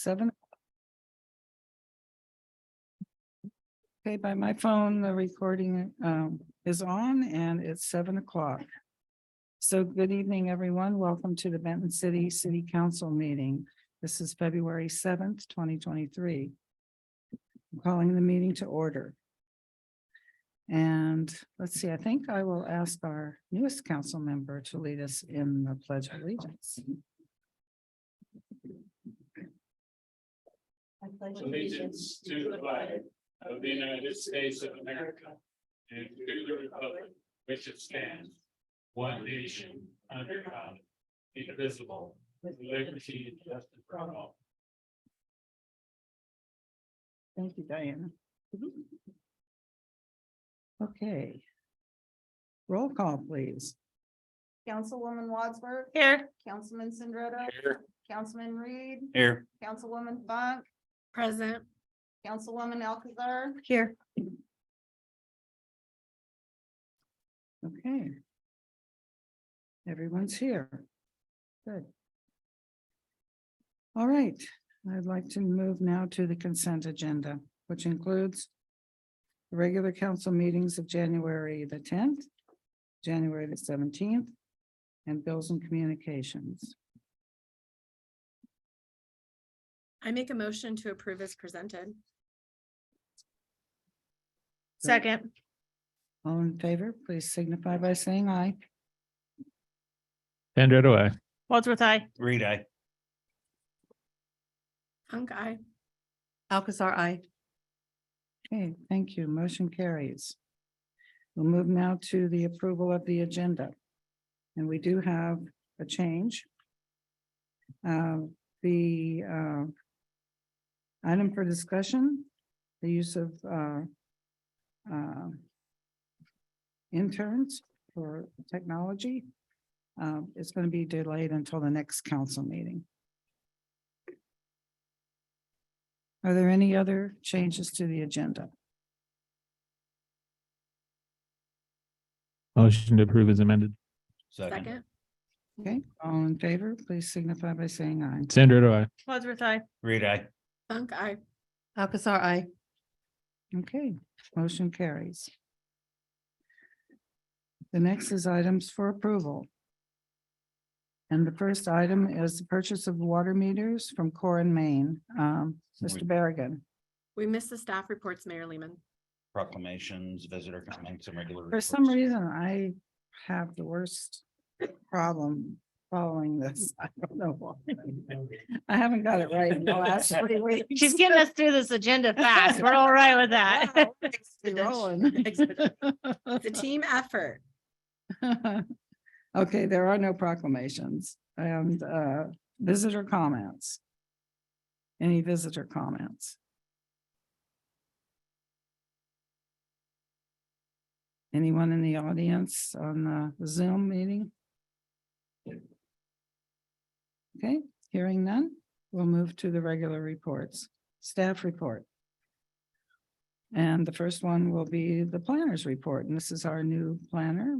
7. Okay, by my phone, the recording is on and it's 7 o'clock. So good evening, everyone. Welcome to the Benton City Council meeting. This is February 7th, 2023. I'm calling the meeting to order. And let's see, I think I will ask our newest council member to lead us in the Pledge of Allegiance. Allegiance to the flag of the United States of America and to the republic which it stands, one nation, under God, indivisible, with liberty and justice for all. Thank you, Diana. Okay. Roll call, please. Councilwoman Wadsworth. Here. Councilman Sindretta. Here. Councilman Reed. Here. Councilwoman Funk. Present. Councilwoman Alcazar. Here. Okay. Everyone's here. Good. All right, I'd like to move now to the consent agenda, which includes the regular council meetings of January the 10th, January the 17th, and bills and communications. I make a motion to approve as presented. Second. All in favor, please signify by saying aye. Sandra, aye. Wadsworth, aye. Reed, aye. Funk, aye. Alcazar, aye. Okay, thank you. Motion carries. We'll move now to the approval of the agenda. And we do have a change. The item for discussion, the use of interns for technology is going to be delayed until the next council meeting. Are there any other changes to the agenda? Motion to approve is amended. Second. Okay, all in favor, please signify by saying aye. Sandra, aye. Wadsworth, aye. Reed, aye. Funk, aye. Alcazar, aye. Okay, motion carries. The next is items for approval. And the first item is the purchase of water meters from Core Maine. Mr. Berrigan, We missed the staff reports, Mayor Lehman. Proclamations, visitor comments, and regular. for some reason, I have the worst problem following this. I don't know why. I haven't got it right in the last 3 weeks. She's getting us through this agenda fast. We're all right with that. Wow, it's rolling. It's a team effort. Okay, there are no proclamations and visitor comments. Any visitor comments? Anyone in the audience on the Zoom meeting? Okay, hearing none, we'll move to the regular reports. Staff report. And the first one will be the planner's report, and this is our new planner,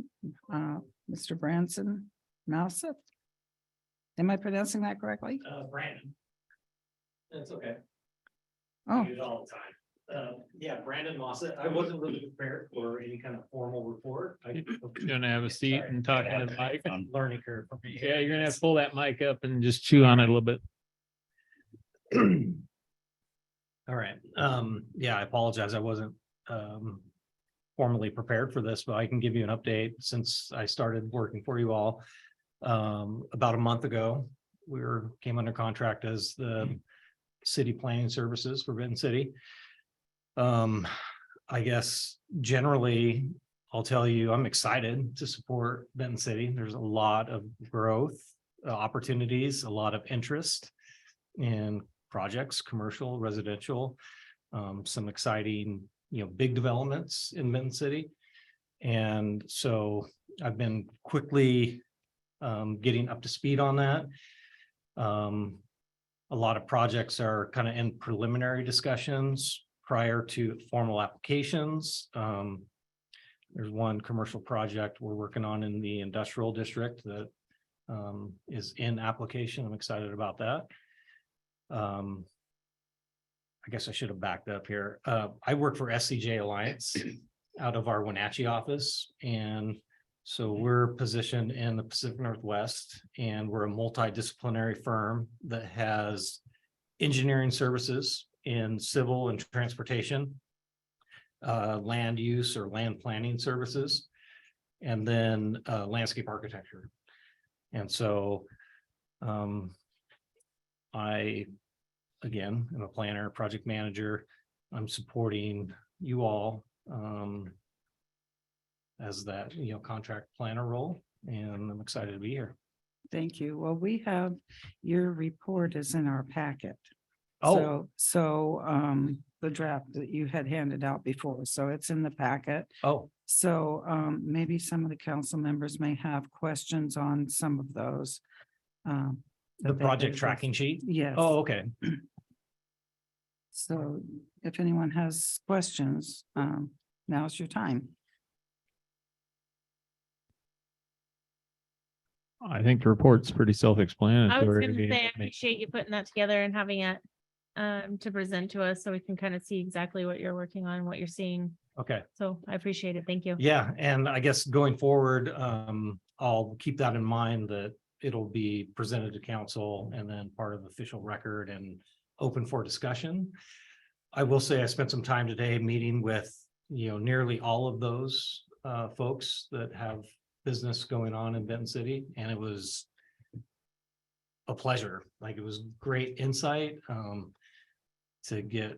Mr. Branson Mouseth. Am I pronouncing that correctly? Brandon. That's okay. Oh, I use it all the time. Yeah, Brandon Mossett. I wasn't really prepared for any kind of formal report. You're gonna have a seat and talk into the mic. Learning curve for me. Yeah, you're gonna have to pull that mic up and just chew on it a little bit. All right. Yeah, I apologize. I wasn't formally prepared for this, but I can give you an update since I started working for you all. About a month ago, came under contract as the city planning services for Benton City. I guess generally, I'll tell you, I'm excited to support Benton City. There's a lot of growth opportunities, a lot of interest in projects, commercial, residential, some exciting, big developments in Benton City. And so I've been quickly getting up to speed on that. A lot of projects are kind of in preliminary discussions prior to formal applications. There's one commercial project we're working on in the industrial district that is in application. I'm excited about that. I guess I should have backed up here. I work for SCJ Alliance out of our Wenatchee office. And so we're positioned in the Pacific Northwest, and we're a multidisciplinary firm that has engineering services in civil and transportation, land use or land planning services, and then landscape architecture. And so I, again, am a planner, project manager. I'm supporting you all as that, contract planner role, and I'm excited to be here. Thank you. Well, we have, your report is in our packet. Oh, So the draft that you had handed out before, so it's in the packet. oh, So maybe some of the council members may have questions on some of those. the that they project could- tracking sheet. Yes. Oh, okay. So if anyone has questions, now's your time. I think the report's pretty I was self-explanatory. gonna say, I appreciate you putting that together and having it to present to us so we can kind of see exactly what you're working on, what you're seeing. Okay. So I appreciate it. Thank you. Yeah, and I guess going forward, I'll keep that in mind that it'll be presented to council and then part of official record and open for discussion. I will say I spent some time today meeting with, nearly all of those folks that have business going on in Benton City, and it was a pleasure. Like, it was great insight to get,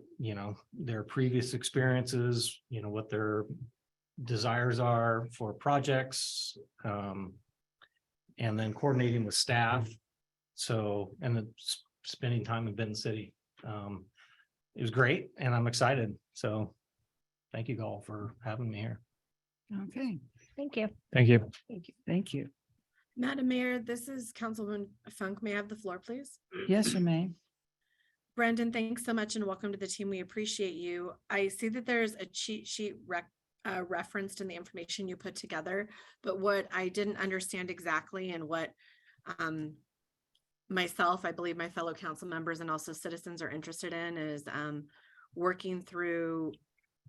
their previous experiences, what their desires are for projects, and then coordinating with staff. So, and then spending time in Benton City. It was great, and I'm excited. So thank you all for having me here. Okay, Thank you. Thank you. thank you. Thank you. Madam Mayor, this is Councilwoman Funk. May I have the floor, please? Yes, you may. Brandon, thanks so much and welcome to the team. We appreciate you. I see that there's a cheat sheet referenced in the information you put together, but what I didn't understand exactly and what myself, I believe my fellow council members and also citizens are interested in is working through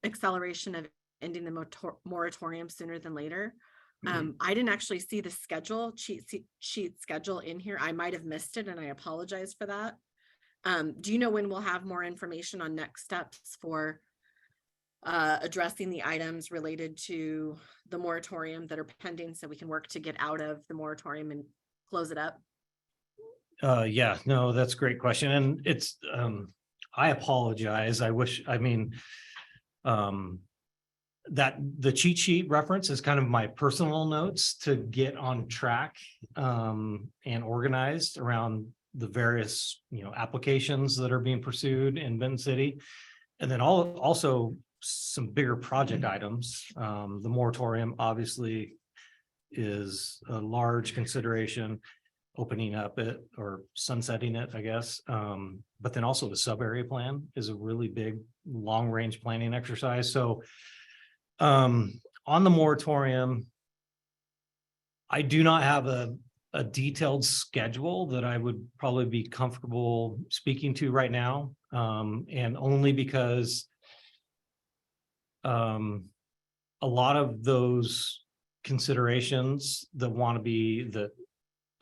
acceleration of ending the moratorium sooner than later. I didn't actually see the schedule, cheat schedule in here. I might have missed it and I apologize for that. Do you know when we'll have more information on next steps for addressing the items related to the moratorium that are pending so we can work to get out of the moratorium and close it up? Yeah, no, that's a great question. And it's, I apologize. That the cheat sheet reference is kind of my personal notes to get on track and organized around the various, applications that are being pursued in Benton City. And then also some bigger project items. The moratorium obviously is a large consideration, opening up it or sunsetting it, I guess. But then also the sub area plan is a really big long range planning exercise. So on the moratorium, I do not have a detailed schedule that I would probably be comfortable speaking to right now. And only because a lot of those considerations that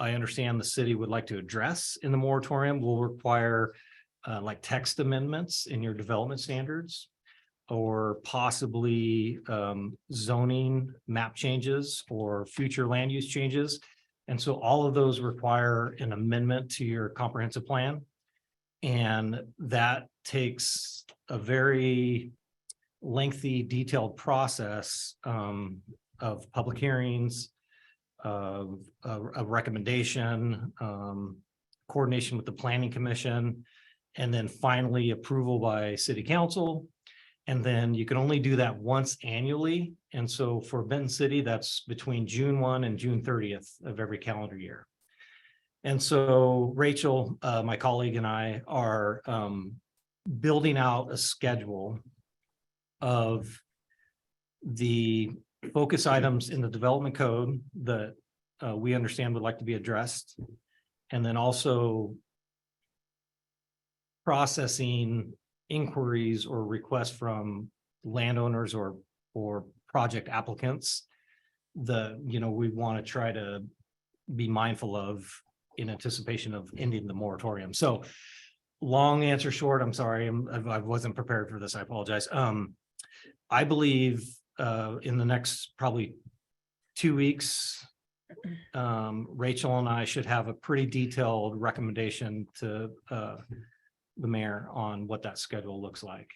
I understand the city would like to address in the moratorium will require like text amendments in your development standards, or possibly zoning map changes or future land use changes. And so all of those require an amendment to your comprehensive plan. And that takes a very lengthy, detailed process of public hearings, of a recommendation, coordination with the planning commission, and then finally approval by city council. And then you can only do that once annually. And so for Benton City, that's between June 1 and June 30th of every calendar year. And so Rachel, my colleague, and I are building out a schedule of the focus items in the development code that we understand would like to be addressed. And then also processing inquiries or requests from landowners or project applicants. We want to try to be mindful of in anticipation of ending the moratorium. So long answer short, I'm sorry, I wasn't prepared for this. I apologize. I believe in the next probably 2 weeks, Rachel and I should have a pretty detailed recommendation to the mayor on what that schedule looks like.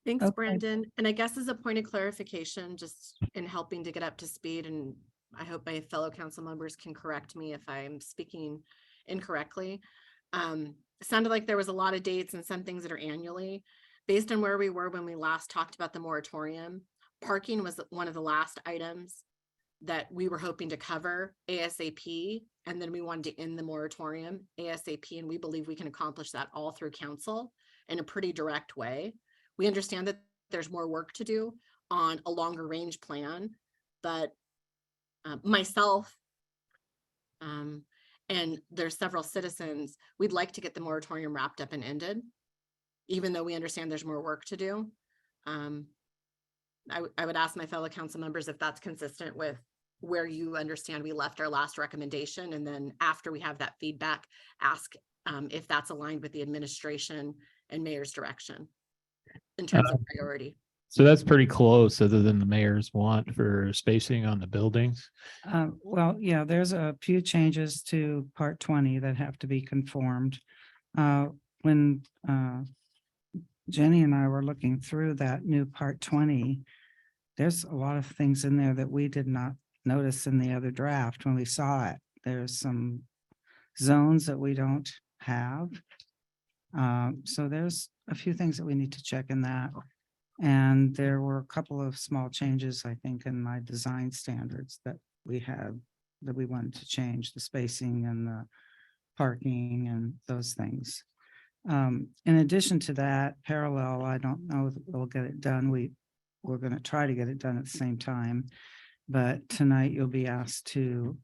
Thanks, Okay. Brandon. And I guess as a point of clarification, just in helping to get up to speed, and I hope my fellow council members can correct me if I'm speaking incorrectly. It sounded like there was a lot of dates and some things that are annually. Based on where we were when we last talked about the moratorium, parking was one of the last items that we were hoping to cover ASAP, and then we wanted to end the moratorium ASAP, and we believe we can accomplish that all through council in a pretty direct way. We understand that there's more work to do on a longer range plan, but myself and there's several citizens, we'd like to get the moratorium wrapped up and ended, even though we understand there's more work to do. I would ask my fellow council members if that's consistent with where you understand we left our last recommendation. And then after we have that feedback, ask if that's aligned with the administration and mayor's direction in terms of priority. So that's pretty close, other than the mayor's want for spacing on the buildings. Well, yeah, there's a few changes to part 20 that have to be conformed. When Jenny and I were looking through that new part 20, there's a lot of things in there that we did not notice in the other draft when we saw it. There's some zones that we don't have. So there's a few things that we need to check in that. And there were a couple of small changes, I think, in my design standards that we had, that we wanted to change, the spacing and the parking and those things. In addition to that, parallel, I don't know if we'll get it done. We're going to try to get it done at the same time. But tonight you'll be asked to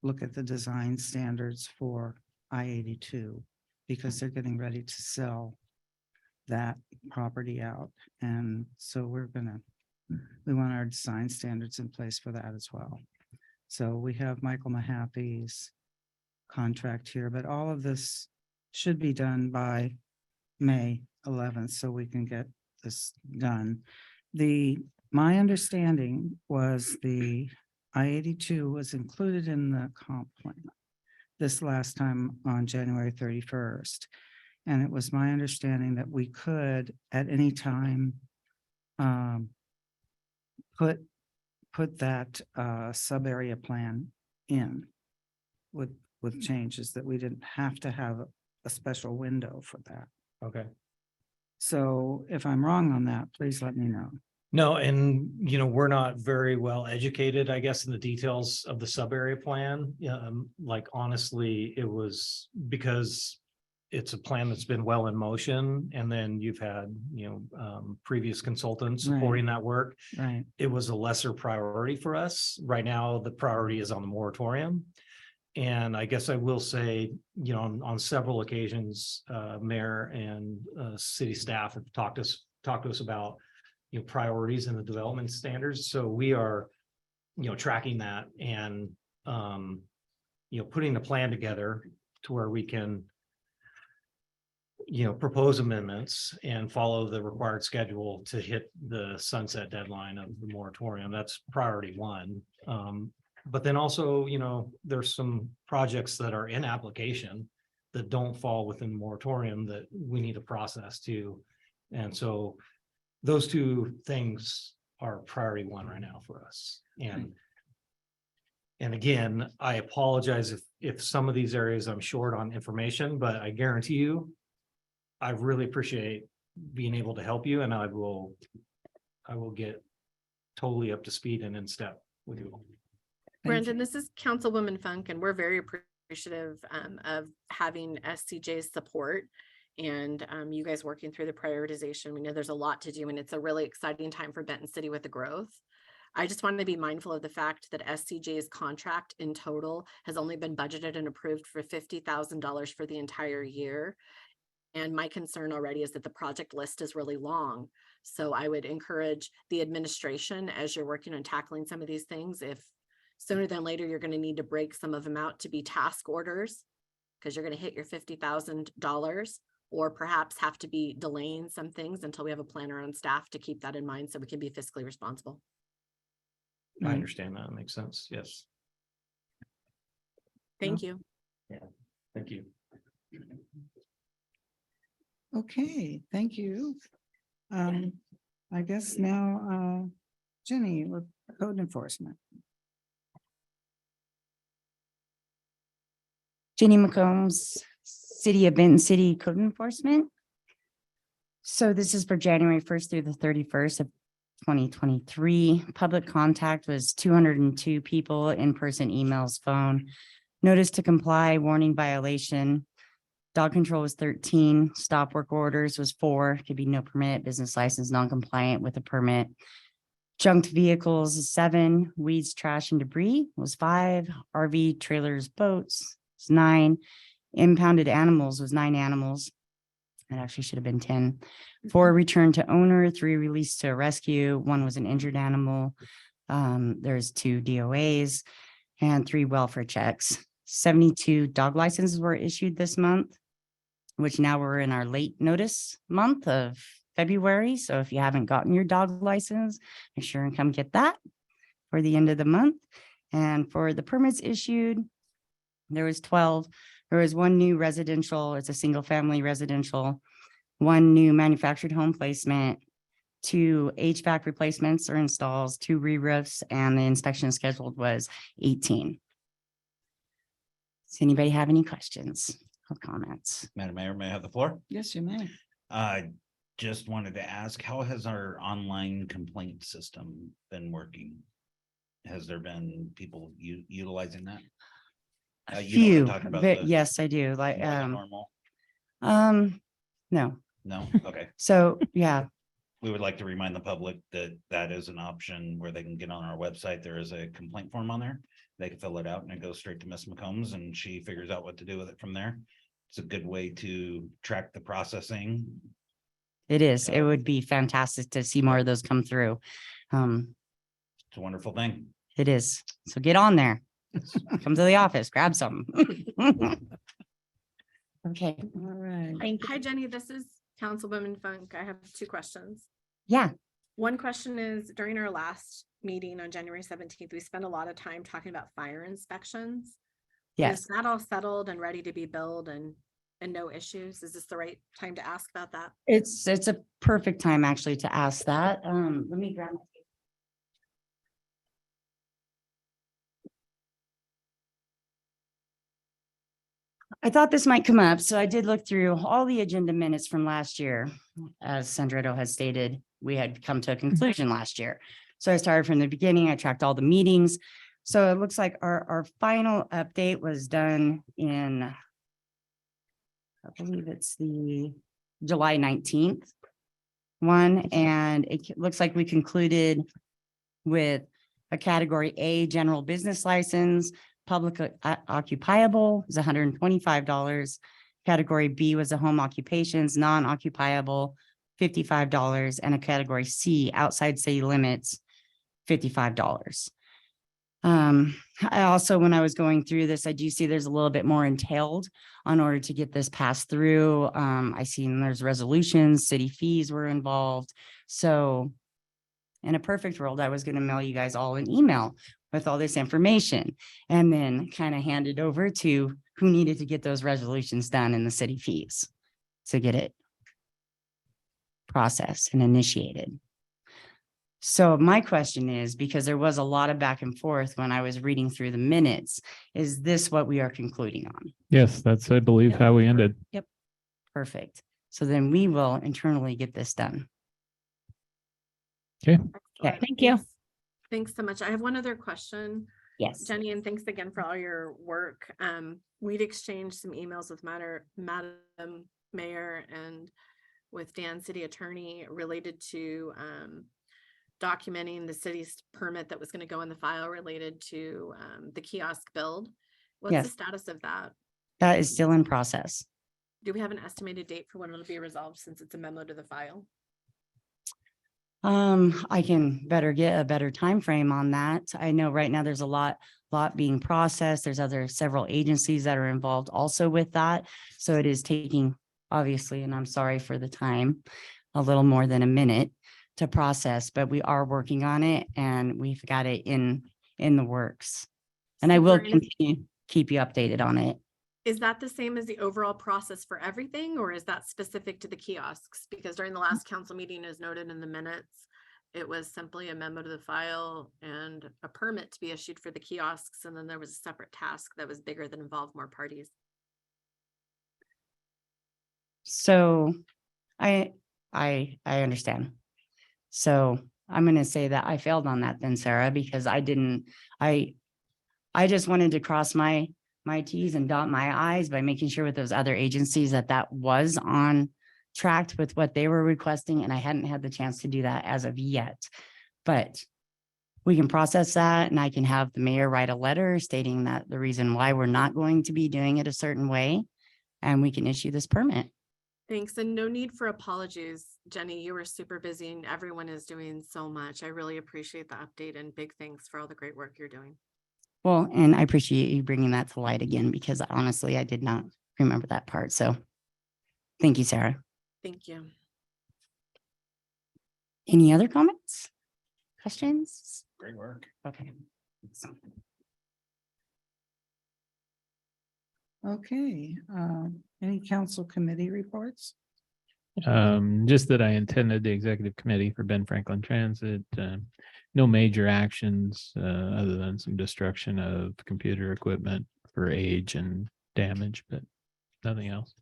look at the design standards for I-82 because they're getting ready to sell that property out. And so we want our design standards in place for that as well. So we have Michael Mahaffey's contract here, but all of this should be done by May 11th so we can get this done. My understanding was the I-82 was included in the comp plan this last time on January 31st. And it was my understanding that we could at any time put that sub area plan in with changes, that we didn't have to have a special window for that. Okay. So if I'm wrong on that, please let me know. No, and we're not very well educated, I guess, in the details of the sub area plan. Like honestly, it was because it's a plan that's been well in motion, and then you've had, previous consultants supporting that work. Right. It was a lesser priority for us. Right now, the priority is on the moratorium. And I guess I will say, on several occasions, mayor and city staff have talked to us about, priorities in the development standards. So we are, tracking that and, putting the plan together to where we can, propose amendments and follow the required schedule to hit the sunset deadline of the moratorium. That's priority one. But then also, there's some projects that are in application that don't fall within the moratorium that we need to process too. And so those two things are priority one right now for us. And again, I apologize if some of these areas I'm short on information, but I guarantee you, I really appreciate being able to help you, and I will get totally up to speed and in step with you. Brandon, this is Councilwoman Funk, and we're very appreciative of having SCJ's support and you guys working through the prioritization. We know there's a lot to do, and it's a really exciting time for Benton City with the growth. I just wanted to be mindful of the fact that SCJ's contract in total has only been budgeted and approved for $50,000 for the entire year. And my concern already is that the project list is really long. So I would encourage the administration, as you're working on tackling some of these things, if sooner than later, you're going to need to break some of them out to be task orders, because you're going to hit your $50,000, or perhaps have to be delaying some things until we have a planner on staff to keep that in mind so we can be fiscally responsible. I understand that. Makes sense. Yes. Thank you. Thank you. Okay, thank you. I guess now, Jenny with code enforcement. Jenny McCombs, City of Benton City Code Enforcement. So this is for January 1st through the 31st of 2023. Public contact was 202 people, in-person, emails, phone. Notice to comply, warning violation. Dog control was 13, stop work orders was 4, could be no permit, business license, non-compliant with a permit. Junked vehicles is 7, weeds, trash, and debris was 5, RV, trailers, boats was 9, impounded animals was 9 animals. That actually should have been 10. 4 returned to owner, 3 released to rescue, 1 was an injured animal. There's 2 DOAs and 3 welfare checks. 72 dog licenses were issued this month, which now we're in our late notice month of February. So if you haven't gotten your dog license, make sure and come get that for the end of the month. And for the permits issued, there was 12. There was 1 new residential, it's a single family residential, 1 new manufactured home placement, 2 HVAC replacements or installs, 2 re-roofs, and the inspection scheduled was 18. Does anybody have any questions or comments? Madam Mayor, may I have the floor? Yes, you may. Just wanted to ask, how has our online complaint system been working? Has there been people utilizing that? You know what I'm Few, talking about, but the yes, I do. Like, more than normal? no. No? Okay. So, yeah, We would like to remind the public that that is an option where they can get on our website. There is a complaint form on there. They can fill it out and it goes straight to Miss McCombs and she figures out what to do with it from there. It's a good way to track the processing. it is. It would be fantastic to see more of those come through. It's a wonderful thing. It is. So get on there. Come to the office, grab some. Okay, All right. Thank you. Hi, Jenny. This is Councilwoman Funk. I have 2 questions. yeah, One question is, during our last meeting on January 17th, we spent a lot of time talking about fire inspections. yes. Is that all settled and ready to be billed and no issues? Is this the right time to ask about that? It's a perfect time actually to ask that. Let me grab. I thought this might come up, so I did look through all the agenda minutes from last year. As Sandretto has stated, we had come to a conclusion last year. So I started from the beginning, I tracked all the meetings. So it looks like our final update was done in, I believe it's the July 19th one, and it looks like we concluded with a category A, general business license. Public occupiable is $125. Category B was the home occupations, non-occupiable, $55, and a category C, outside city limits, $55. I also, when I was going through this, I do see there's a little bit more entailed in order to get this passed through. I seen there's resolutions, city fees were involved. So in a perfect world, I was going to mail you guys all an email with all this information and then kind of hand it over to who needed to get those resolutions done in the city fees to get it processed and initiated. So my question is, because there was a lot of back and forth when I was reading through the minutes, is this what we are concluding on? Yes, that's, I believe, how we ended. Perfect. So then we will internally get this done. Okay. Excellent. Thank you. Thanks so much. I have one other question, Yes. Jenny, and thanks again for all your work. We'd exchanged some emails with Madam Mayor and with Dan City Attorney related to documenting the city's permit that was going to go in the file related to the kiosk build. What's the Yes. status of that? That is still in process. Do we have an estimated date for when it'll be resolved since it's a memo to the file? I can better get a better time frame on that. I know right now there's a lot being processed. There's several agencies that are involved also with that. So it is taking, obviously, and I'm sorry for the time, a little more than a minute to process, but we are working on it and we've got it in the works. And I will Super. And continue, keep you updated on it. is that the same as the overall process for everything, or is that specific to the kiosks? Because during the last council meeting, as noted in the minutes, it was simply a memo to the file and a permit to be issued for the kiosks. And then there was a separate task that was bigger that involved more parties. So I understand. So I'm going to say that I failed on that then, Sarah, because I just wanted to cross my T's and dot my I's by making sure with those other agencies that was on track with what they were requesting. And I hadn't had the chance to do that as of yet. But we can process that and I can have the mayor write a letter stating that the reason why we're not going to be doing it a certain way. And we can issue this permit. Thanks, and no need for apologies. Jenny, you were super busy and everyone is doing so much. I really appreciate the update and big thanks for all the great work you're doing. Well, and I appreciate you bringing that to light again, because honestly, I did not remember that part. So thank you, Sarah. Thank you. Any other comments? Questions? Great work. Okay. Okay, any council committee reports? Just that I attended the executive committee for Ben Franklin Transit. No major actions, other than some destruction of computer equipment for age and damage, but nothing else.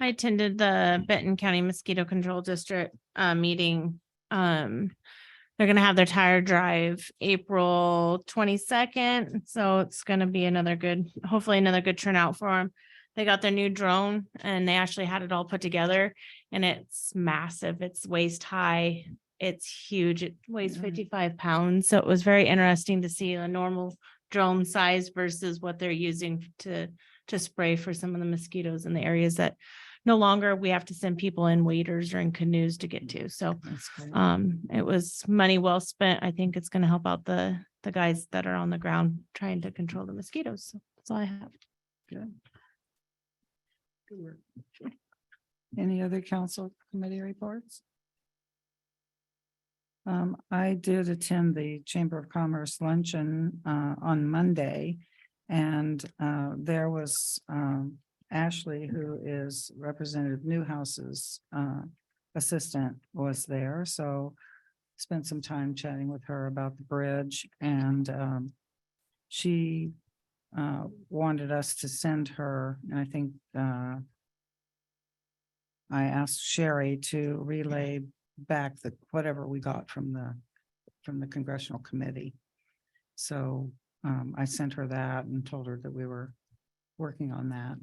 I attended the Benton County Mosquito Control District meeting. They're gonna have their tire drive April 22nd, so it's gonna be hopefully another good turnout for them. They got their new drone and they actually had it all put together and it's massive. It's waist high. It's huge. It weighs Yeah. 55 pounds. So it was very interesting to see a normal drone size versus what they're using to spray for some of the mosquitoes in the areas that no longer we have to send people in waders or in canoes to get to. So That's great. it was money well spent. I think it's going to help out the guys that are on the ground trying to control the mosquitoes. So that's all I have. Good. Good work. Any other council committee reports? I did attend the Chamber of Commerce luncheon on Monday. And there was Ashley, who is Representative Newhouse's assistant, was there. So spent some time chatting with her about the bridge, and she wanted us to send her, and I think I asked Sherry to relay back whatever we got from the congressional committee. So I sent her that and told her that we were working on that.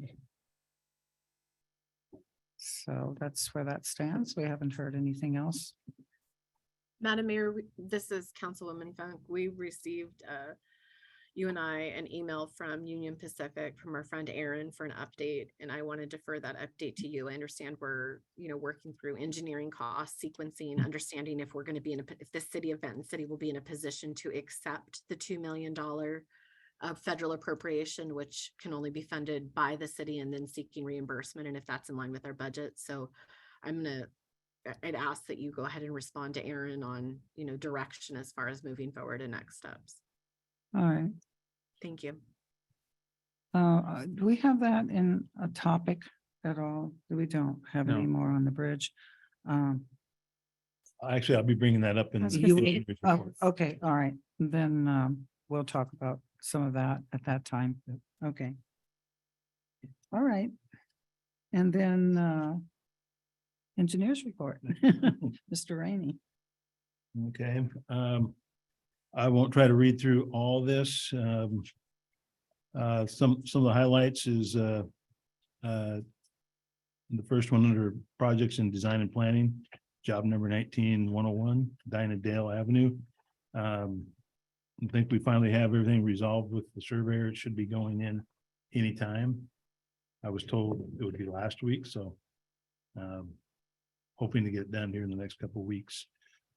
So that's where that stands. We haven't heard anything else. Madam Mayor, this is Councilwoman Funk. We received, you and I, an email from Union Pacific from our friend Aaron for an update, and I want to defer that update to you. I understand we're, working through engineering costs, sequencing, understanding if we're going to be if the city of Benton City will be in a position to accept the $2 million of federal appropriation, which can only be funded by the city, and then seeking reimbursement, and if that's in line with our budget. So I'd ask that you go ahead and respond to Aaron on, direction as far as moving forward and next steps. All right. Thank you. Do we have that in a topic at all? We don't have any No. more on the bridge. Actually, I'll be bringing that up in. You the will? committee Oh, report. okay, all right. Then we'll talk about some of that at that time. Okay. All right. And then engineers report. Mr. Rainey. Okay, I won't try to read through all this. Some of the highlights is the first one under projects in design and planning, job number 19-101, Dinah Dale Avenue. I think we finally have everything resolved with the surveyor. It should be going in anytime. I was told it would be last week, so hoping to get it done here in the next couple of weeks.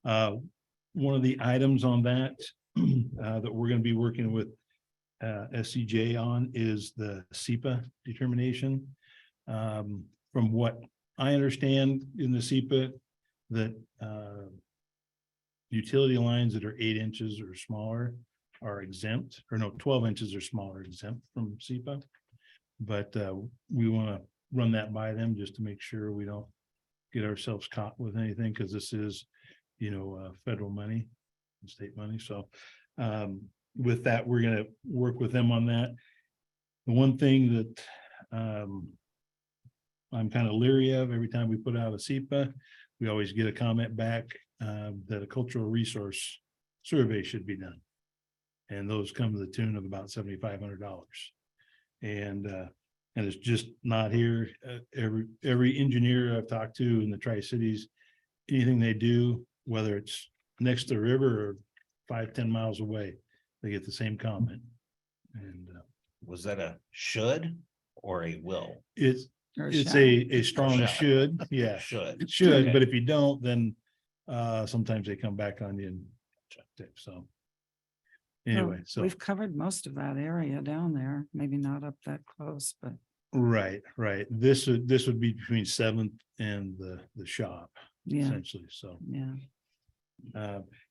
One of the items on that that we're going to be working with SCJ on is the SEPA determination. From what I understand in the SEPA, that utility lines that are 8 inches or smaller are exempt, or no, 12 inches or smaller exempt from SEPA. But we want to run that by them just to make sure we don't get ourselves caught with anything, because this is, federal money, state money. So with that, we're going to work with them on that. The one thing that I'm kind of leery of every time we put out a SEPA, we always get a comment back that a cultural resource survey should be done. And those come to the tune of about $7,500. And it's just not here. Every engineer I've talked to in the Tri-Cities, anything they do, whether it's next to the river or 5-10 miles away, they get the same comment. And Was that a should or a will? it's Or it's shall. a strong Shall. should, yeah, Should. should, Okay. but if you don't, then sometimes they come back on you and so. Anyway, so, We've covered most of that area down there, maybe not up that close, but right. This would be between 7th and the shop yeah, essentially, so. yeah.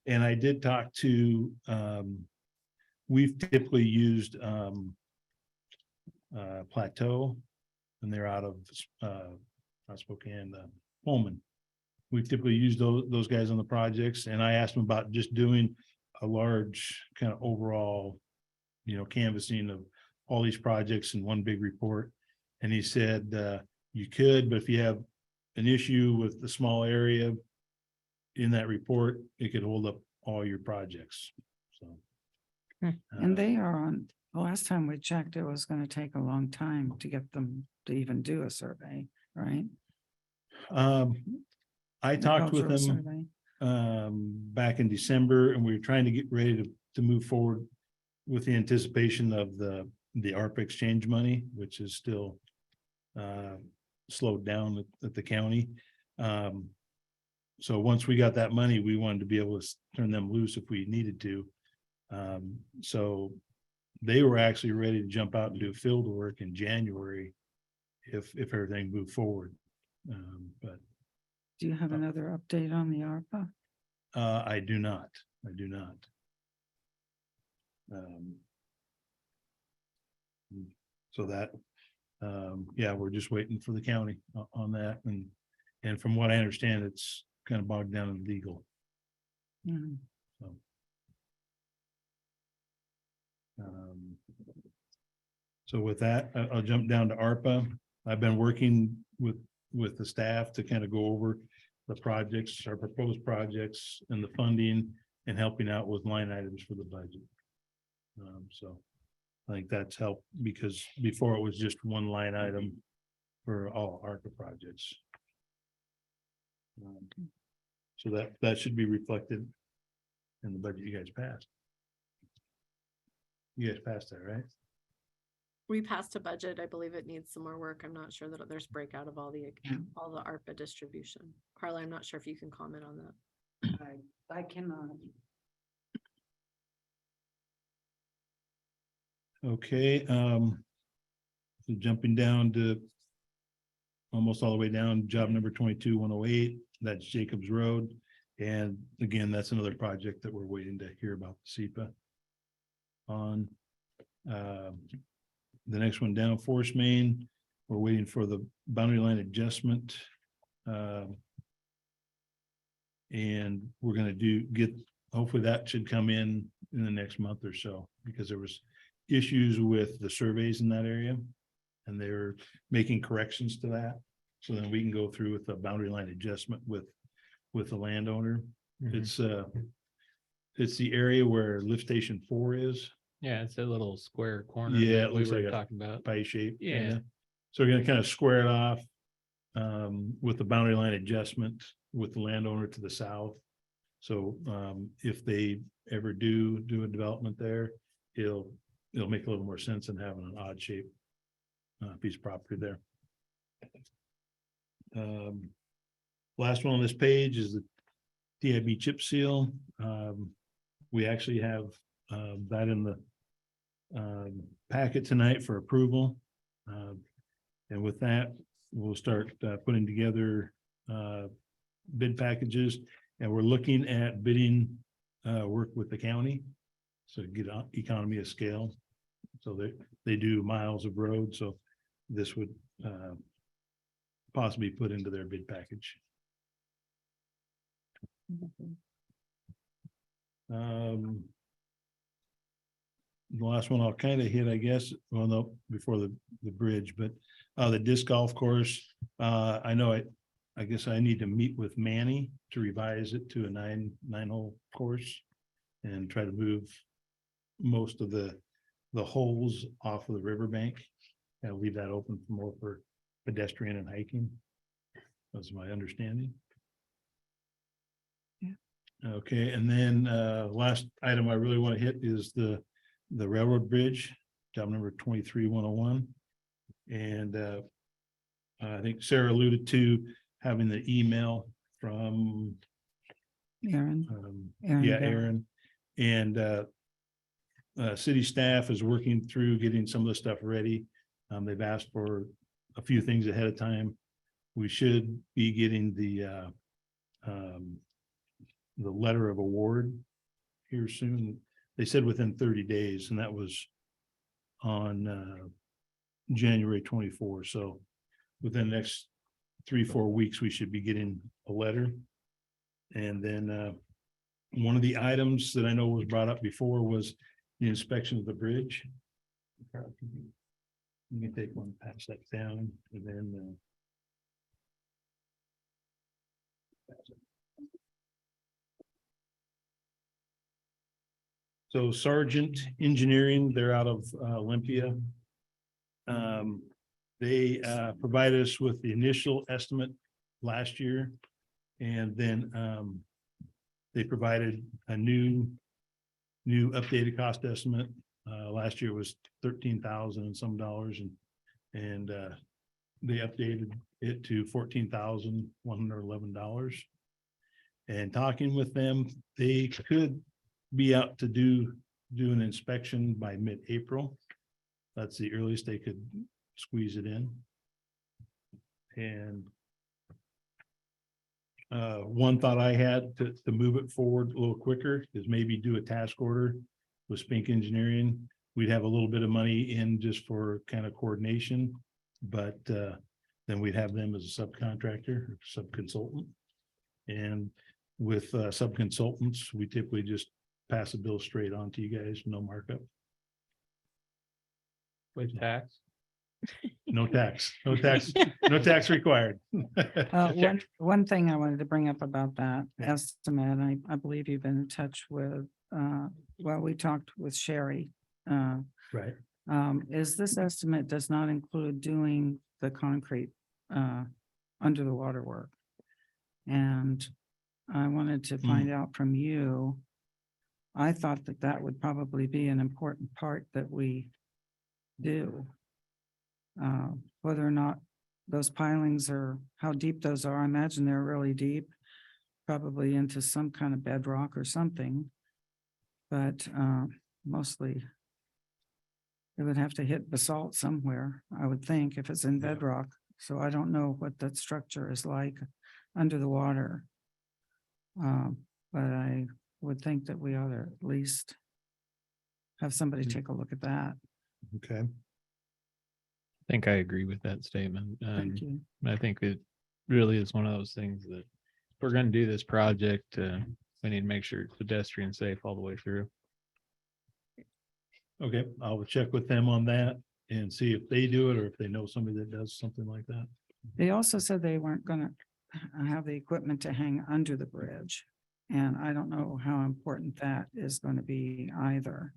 And I did talk to, we've typically used Plateau, and they're out of not Spokane, Pullman. We've typically used those guys on the projects, and I asked them about just doing a large kind of overall, canvassing of all these projects in one big report. And he said, you could, but if you have an issue with the small area in that report, it could hold up all your projects, so. And they are on, the last time we checked, it was gonna take a long time to get them to even do a survey, right? I The talked with cultural them survey. back in December, and we were trying to get ready to move forward with the anticipation of the ARPA exchange money, which is still slowed down at the county. So once we got that money, we wanted to be able to turn them loose if we needed to. So they were actually ready to jump out and do field work in January if everything moved forward. But Do you have another update on the ARPA? I do not. So that, yeah, we're just waiting for the county on that, and from what I understand, it's kind of bogged down in legal, Mhm. so. So with that, I'll jump down to ARPA. I've been working with the staff to kind of go over the projects, our proposed projects and the funding, and helping out with line items for the budget. So I think that's helped, because before it was just one line item for all ARPA projects. So that should be reflected in the budget you guys passed. You guys passed that, right? We passed a budget. I believe it needs some more work. I'm not sure that there's breakout of all the ARPA distribution. Carla, I'm not sure if you can comment on that. I cannot. Okay, so jumping down to almost all the way down, job number 22-108, that's Jacobs Road. And again, that's another project that we're waiting to hear about the SEPA on. The next one down, Forest Main, we're waiting for the boundary line adjustment. And we're gonna hopefully that should come in the next month or so, because there was issues with the surveys in that area. And they're making corrections to that, so then we can go through with the boundary line adjustment with the landowner. Mhm. It's the area where lift station 4 is. Yeah, it's a little square corner. Yeah, that it we looks were like a talking about. pie shape. Yeah. kinda. So we're gonna kind of square it off with the boundary line adjustment with the landowner to the south. So if they ever do a development there, it'll make a little more sense than having an odd shape piece of property there. Last one on this page is the TIB chip seal. We actually have that in the packet tonight for approval. And with that, we'll start putting together bid packages, and we're looking at bidding work with the county. So get economy of scale. So they do miles of road, so this would possibly put into their bid package. The last one I'll kind of hit, I guess, well, no, before the bridge, but the disc golf course, I know I guess I need to meet with Manny to revise it to a nine hole course and try to move most of the holes off of the riverbank and leave that open for more for pedestrian and hiking. That's my understanding. Yeah. Okay, and then last item I really want to hit is the railroad bridge, job number 23101. And I think Sarah alluded to having the email from Aaron. yeah, Bell. Aaron. And city staff is working through getting some of the stuff ready. They've asked for a few things ahead of time. We should be getting the letter of award here soon. They said within 30 days, and that was on January 24. So within the next 3-4 weeks, we should be getting a letter. And then one of the items that I know was brought up before was the inspection of the bridge. You can take one, pass that down, and then so Sargent Engineering, they're out of Olympia. They provided us with the initial estimate last year, and then they provided a new updated cost estimate. Last year was $13,000 and some dollars, and they updated it to $14,111. And talking with them, they could be out to do an inspection by mid-April. That's the earliest they could squeeze it in. And one thought I had to move it forward a little quicker is maybe do a task order with Spink Engineering. We'd have a little bit of money in just for kind of coordination, but then we'd have them as a subcontractor, subconsultant. And with subconsultants, we typically just pass a bill straight on to you guys, no markup. With tax. No tax, no tax, no tax required. One thing I wanted to bring up about that estimate, I believe you've been in touch with, well, we talked with Sherry. Right. Is this estimate does not include doing the concrete under the water work. And I wanted to find out from you. I thought that would probably be an important part that we do. Whether or not those pilings are, how deep those are, I imagine they're really deep, probably into some kind of bedrock or something. But mostly it would have to hit basalt somewhere, I would think, if it's in bedrock. So I don't know what that structure is like under the water. But I would think that we ought to at least have somebody take a look at that. Okay. I think I agree with that statement. Thank you. I think it really is one of those things that if we're going to do this project, we need to make sure it's pedestrian safe all the way through. Okay, I'll check with them on that and see if they do it or if they know somebody that does something like that. They also said they weren't gonna have the equipment to hang under the bridge. And I don't know how important that is going to be either.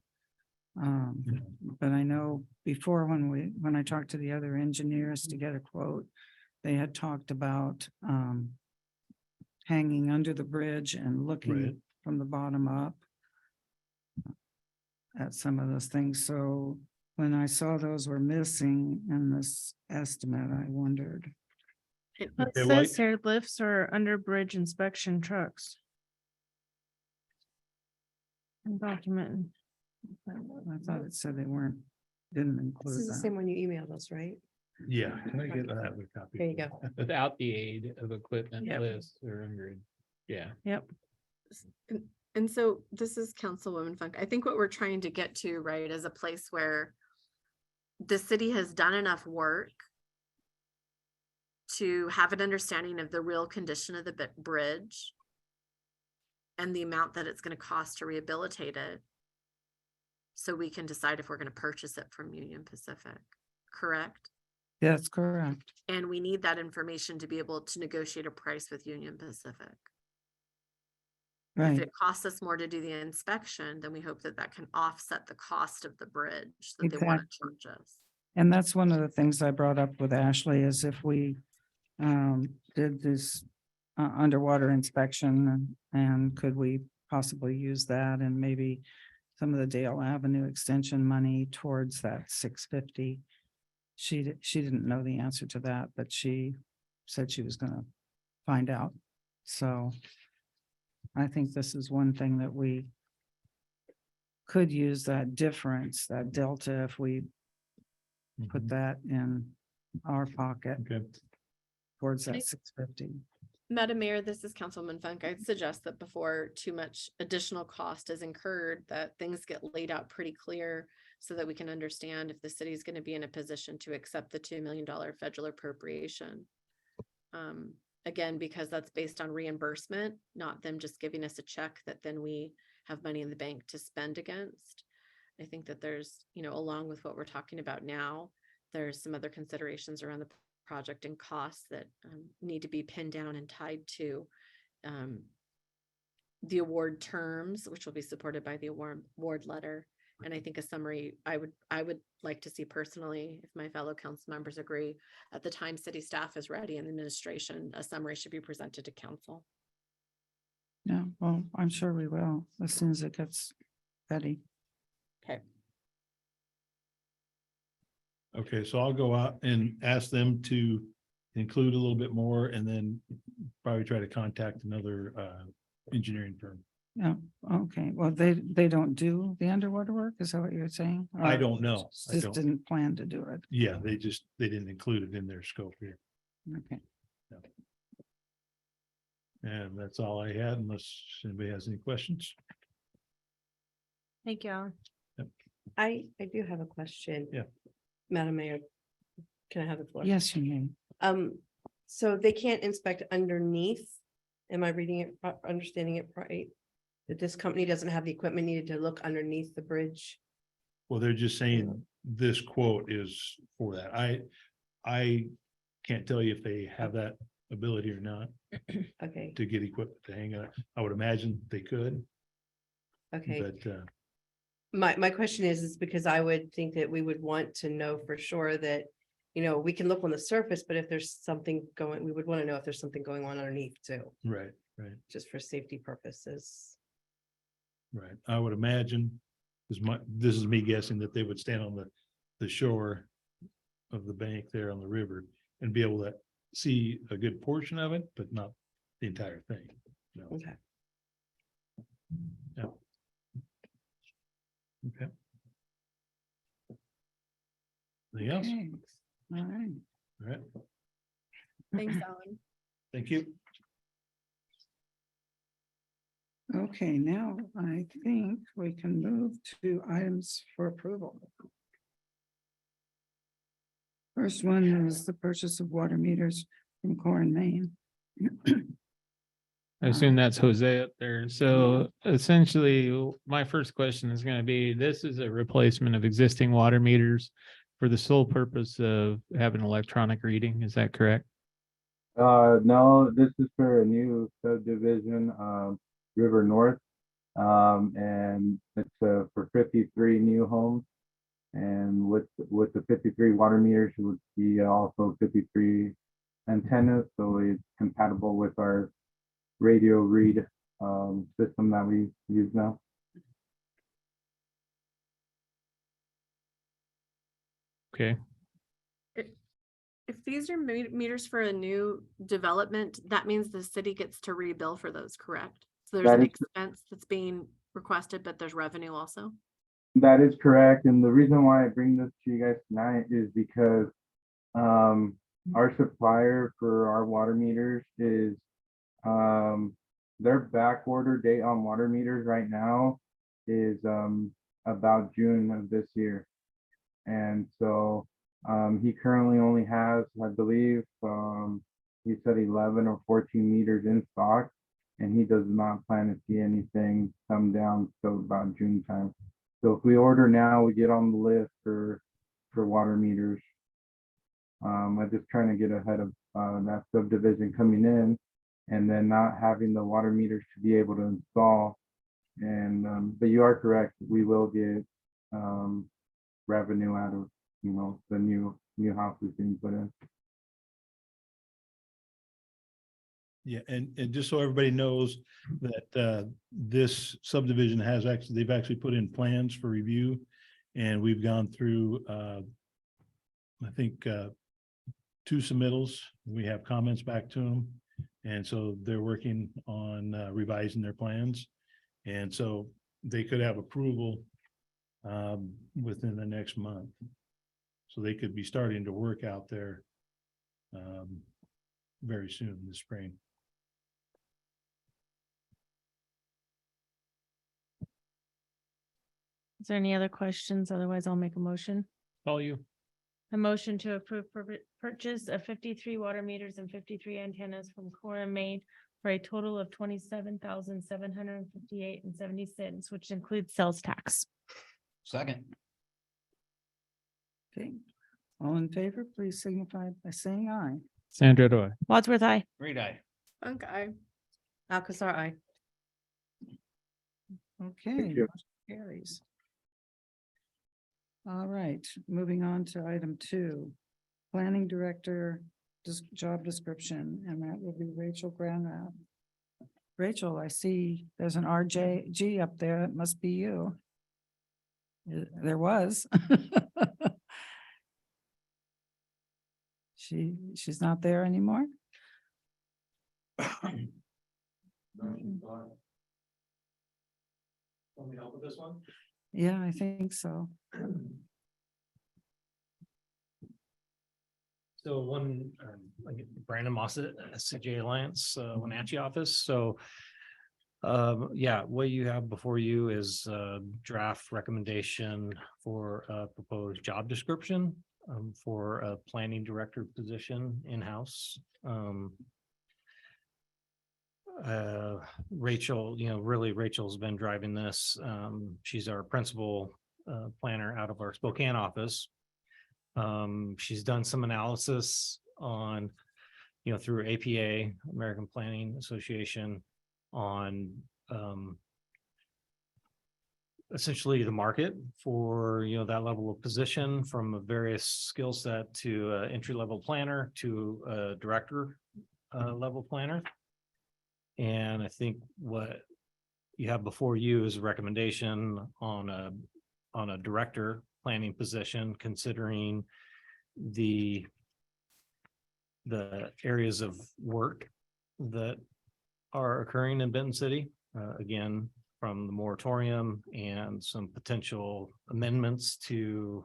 But I know before when I talked to the other engineers to get a quote, they had talked about hanging under the bridge and looking from the bottom up at some of those things. So when I saw those were missing in this estimate, I wondered. It Okay, well, says here lifts or under bridge inspection trucks. Document. I thought it said they weren't, didn't This include is the that. same one you emailed us, right? Yeah, can I get that other copy? There you go. Without the aid of equipment Yep. lists or under, yeah. Yep. And so this is Councilwoman Funk. I think what we're trying to get to, right, is a place where the city has done enough work to have an understanding of the real condition of the bridge and the amount that it's going to cost to rehabilitate it. So we can decide if we're going to purchase it from Union Pacific, correct? That's correct. And we need that information to be able to negotiate a price with Union Pacific. If Right. it costs us more to do the inspection, then we hope that that can offset the cost of the bridge that they want to charge us. And that's one of the things I brought up with Ashley is if we did this underwater inspection and could we possibly use that and maybe some of the Dale Avenue extension money towards that 650. She didn't know the answer to that, but she said she was gonna find out. So I think this is one thing that we could use, that difference, that delta, if we put that in our pocket Okay, towards that Okay. 650. Madam Mayor, this is Councilman Funk. I'd suggest that before too much additional cost is incurred, that things get laid out pretty clear so that we can understand if the city is going to be in a position to accept the $2 million federal appropriation. Again, because that's based on reimbursement, not them just giving us a check that then we have money in the bank to spend against. I think that there's, along with what we're talking about now, there's some other considerations around the project and costs that need to be pinned down and tied to the award terms, which will be supported by the award letter. And I think a summary, I would like to see personally, if my fellow council members agree, at the time city staff is ready and administration, a summary should be presented to council. Yeah, well, I'm sure we will as soon as it gets ready. okay, so I'll go out and ask them to include a little bit more and then probably try to contact another engineering firm. Yeah, okay. Well, they don't do the underwater work? Is that what you're saying? I Or don't know. I Just don't- didn't plan to do it. Yeah, they didn't include it in their scope here. Okay. And that's all I had unless anybody has any questions. Thank you, Alan. I do have a question. Yeah. Madam Mayor, can I have the floor? Yes, you may. So they can't inspect underneath? Am I reading it, understanding it right? That this company doesn't have the equipment needed to look underneath the bridge? Well, they're just saying this quote is for that. I can't tell you if they have that ability or not Okay, to get equipment to hang it. I would imagine they could, okay. but My question is because I would think that we would want to know for sure that, we can look on the surface, but if there's something going, we would want to know if there's something going on underneath too, right. just for safety purposes. Right, I would imagine, this is me guessing that they would stand on the shore of the bank there on the river and be able to see a good portion of it, but not the entire thing. No. Okay. Yeah. Okay. Anything else? Okay. All right. All right, Thanks, Alan. thank you. Okay, now I think we can move to items for approval. First one is the purchase of water meters from Core and Main. I assume that's Jose up there. So essentially, my first question is gonna be, this is a replacement of existing water meters for the sole purpose of having electronic reading. Is that correct? No, this is for a new subdivision, River North. And it's for 53 new homes. And with the 53 water meters would be also 53 antennas, so it's compatible with our radio read system that we use now. Okay, If these are meters for a new development, that means the city gets to rebill for those, correct? So there's That an is- expense that's being requested, but there's revenue also. That is correct, and the reason why I bring this to you guys tonight is because our supplier for our water meters is their back order date on water meters right now is about June of this year. And so he currently only has, I believe, he said 11 or 14 meters in stock, and he does not plan to see anything come down till about June time. So if we order now, we get on the list for water meters. I'm just trying to get ahead of that subdivision coming in, and then not having the water meters to be able to install. And but you are correct, we will get revenue out of, you know, the new houses being put in. Yeah, and just so everybody knows that this subdivision has actually, they've actually put in plans for review. And we've gone through I think 2 submittals. We have comments back to them. And so they're working on revising their plans. And so they could have approval within the next month. So they could be starting to work out there very soon this spring. Is there any other questions? Otherwise, I'll make a motion. call you. A motion to approve purchase of 53 water meters and 53 antennas from Cora Maine for a total of 27,758.70, which includes sales tax. Second. Okay, all in favor, please signify by saying aye. Sandra, do I? Wadsworth, aye. Great eye. Okay. Alcazar, I. Okay, you. motion carries. All right, moving on to item 2, planning director, job description, and that will be Rachel Granrath. Rachel, I see there's an RJG up there. It must be you. There was. She's not there anymore? Want me to help with this one? Yeah, I think so. So one, like Brandon Mossett, SCJ Alliance, Wenatchee office, so. Yeah, what you have before you is a draft recommendation for a proposed job description. For a planning director position in-house. Rachel, really Rachel's been driving this. She's our principal planner out of our Spokane office. She's done some analysis on, through APA, American Planning Association, on essentially the market for, that level of position, from a various skill set to entry-level planner to a director level planner. And I think what you have before you is a recommendation on a director planning position, considering the areas of work that are occurring in Benton City. Again, from the moratorium and some potential amendments to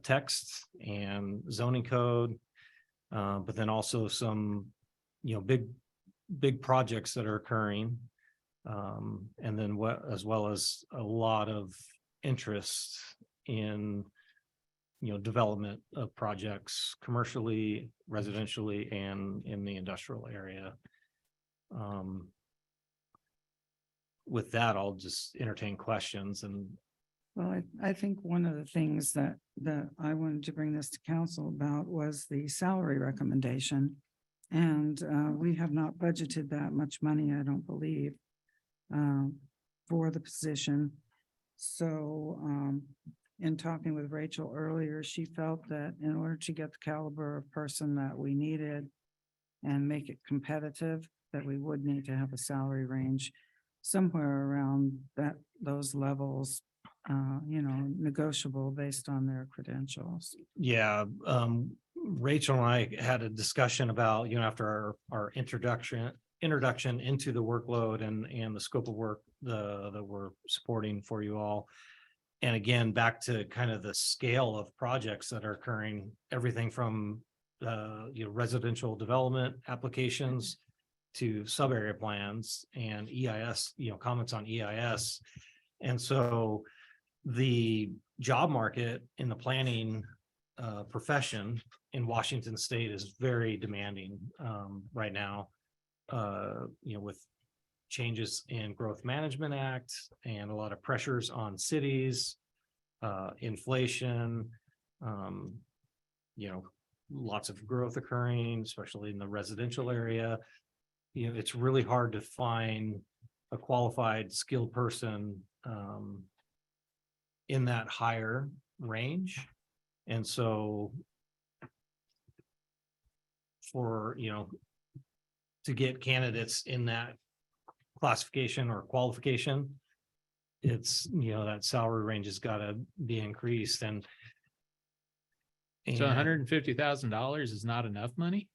text and zoning code. But then also some, big projects that are occurring. And then as well as a lot of interest in, development of projects commercially, residentially, and in the industrial area. With that, I'll just entertain questions and. Well, I think one of the things that I wanted to bring this to council about was the salary recommendation. And we have not budgeted that much money, I don't believe, for the position. So in talking with Rachel earlier, she felt that in order to get the caliber of person that we needed and make it competitive, that we would need to have a salary range somewhere around those levels, negotiable based on their credentials. Yeah, Rachel and I had a discussion about, after our introduction into the workload and the scope of work that we're supporting for you all. And again, back to kind of the scale of projects that are occurring, everything from residential development applications to sub-area plans and EIS, comments on EIS. And so the job market in the planning profession in Washington State is very demanding right now. With changes in Growth Management Act and a lot of pressures on cities, inflation, lots of growth occurring, especially in the residential area. It's really hard to find a qualified, skilled person in that higher range. And so for, to get candidates in that classification or qualification, it's, that salary range has got to be increased and So $150,000 is not enough money?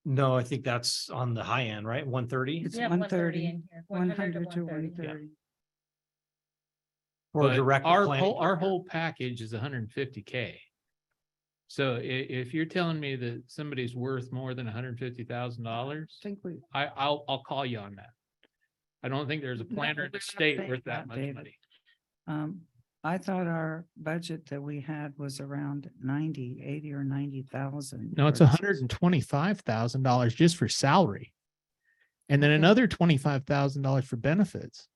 no, I think that's on the high end, right? 130 It's We have 130, 100 100 to 130. for But direct. our whole package is 150K. So if you're telling me that somebody's worth more than $150,000, I'll call you on that. I don't think there's a planner in the state worth that much money. I thought our budget that we had was around 80 or 90,000. No, it's $125,000 just for salary. And then another $25,000 for benefits.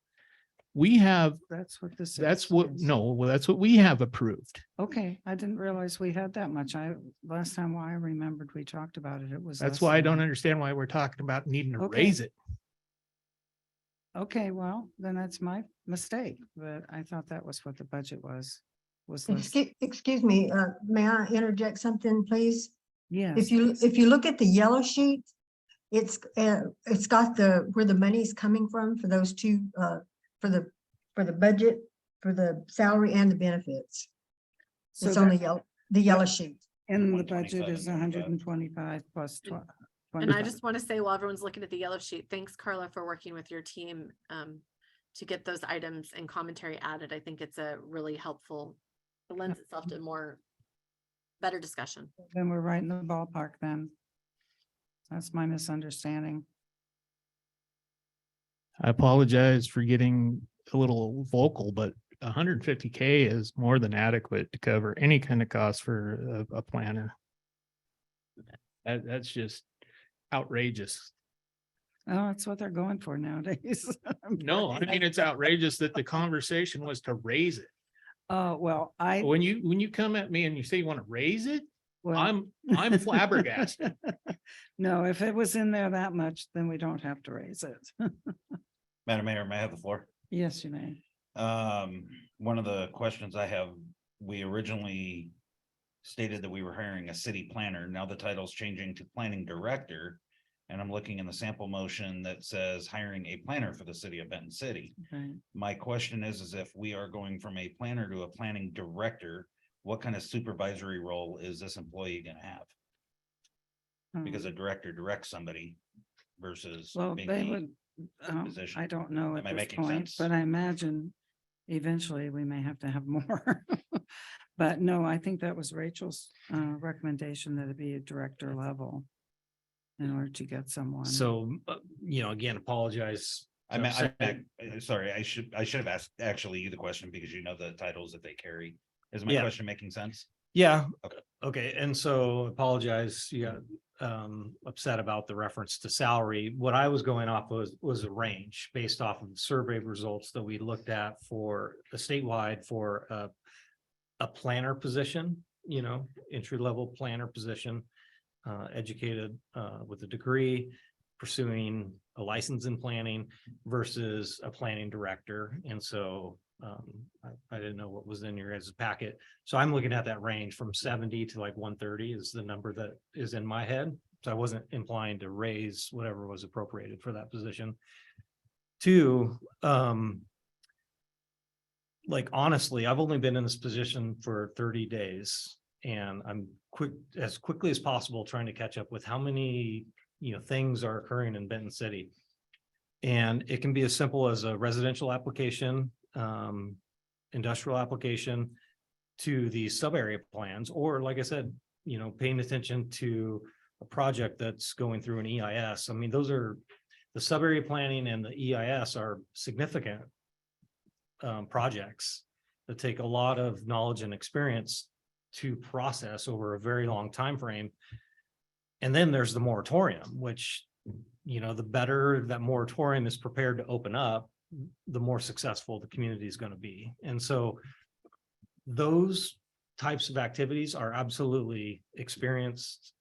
We have, That's what this. that's is, what, yes. no, well, that's what we have approved. Okay, I didn't realize we had that much. Last time I remembered we talked about it, it was. That's less why I than don't that. understand why we're talking about needing to Okay. raise it. Okay, well, then that's my mistake, but I thought that was what the budget was less. Excuse me, may I interject something, please? Yes. If you look at the yellow sheet, it's got where the money's coming from for those two, for the budget, for the salary and the benefits. So It's on that- the yellow sheet. And the budget 125 is 125 plus 12. And I just want to say, while everyone's looking at the yellow sheet, thanks Carla for working with your team to get those items and commentary added. I think it's a really helpful, it lends itself to better discussion. Then we're right in the ballpark then. That's my misunderstanding. I apologize for getting a little vocal, but 150K is more than adequate to cover any kind of cost for a planner. That's just outrageous. Oh, that's what they're going for nowadays. No, I mean, it's outrageous that the conversation was to raise it. Oh, well, When you come at me and you say you want to raise it, well, I'm flabbergasted. No, if it was in there that much, then we don't have to raise it. Madam Mayor, may I have the floor? Yes, you may. One of the questions I have, we originally stated that we were hiring a city planner. Now the title's changing to planning director. And I'm looking in the sample motion that says hiring a planner for the city of Benton City. Okay. My question is if we are going from a planner to a planning director, what kind of supervisory role is this employee gonna have? Because a director directs somebody versus Well, being they the would, position. I don't know at Am I this making point, sense? but I imagine eventually we may have to have more. But no, I think that was Rachel's recommendation that it be a director level in order to get someone. So, again, apologize. Sorry, I should have asked actually you the question because you know the titles that they carry. Is my Yeah. question making sense? Yeah. Okay. Okay. And so apologize. You got upset about the reference to salary. What I was going off was a range based off of the survey results that we looked at for a statewide for a planner position, entry level planner position, educated with a degree, pursuing a license in planning versus a planning director. And so I didn't know what was in your guys' packet. So I'm looking at that range from 70 to like 130 is the number that is in my head. So I wasn't implying to raise whatever was appropriated for that position. Two, like, honestly, I've only been in this position for 30 days. And I'm as quickly as possible, trying to catch up with how many, things are occurring in Benton City. And it can be as simple as a residential application, industrial application, to the sub-area plans, or like I said, paying attention to a project that's going through an EIS. I mean, those are the sub-area planning and the EIS are significant projects that take a lot of knowledge and experience to process over a very long time frame. And then there's the moratorium, which, the better that moratorium is prepared to open up, the more successful the community is going to be. And so those types of activities are absolutely experienced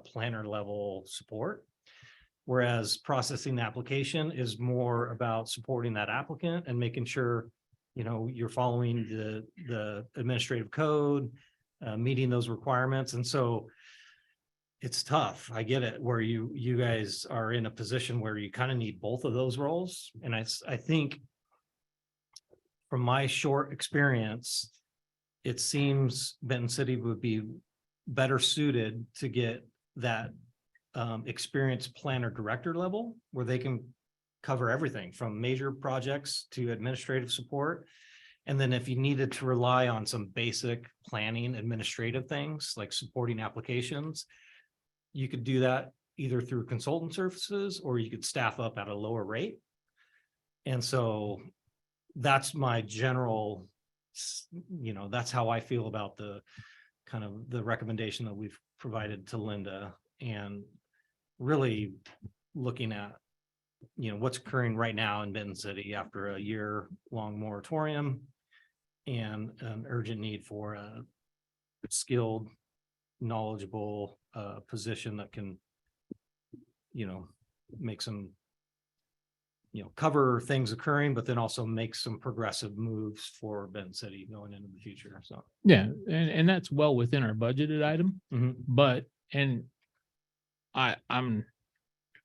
planner level support. Whereas processing the application is more about supporting that applicant and making sure, you're following the administrative code, meeting those requirements. And so it's tough. I get it, where you guys are in a position where you kind of need both of those roles. And I think from my short experience, it seems Benton City would be better suited to get that experienced planner director level, where they can cover everything from major projects to administrative support. And then if you needed to rely on some basic planning administrative things like supporting applications, you could do that either through consultant services, or you could staff up at a lower rate. And so that's my general, that's how I feel about the kind of the recommendation that we've provided to Linda, and really looking at, what's occurring right now in Benton City after a year-long moratorium, and an urgent need for a skilled, knowledgeable position that can, make some, cover things occurring, but then also make some progressive moves for Benton City going into the future. So, Yeah, and that's well within our budgeted item, mhm. but, and I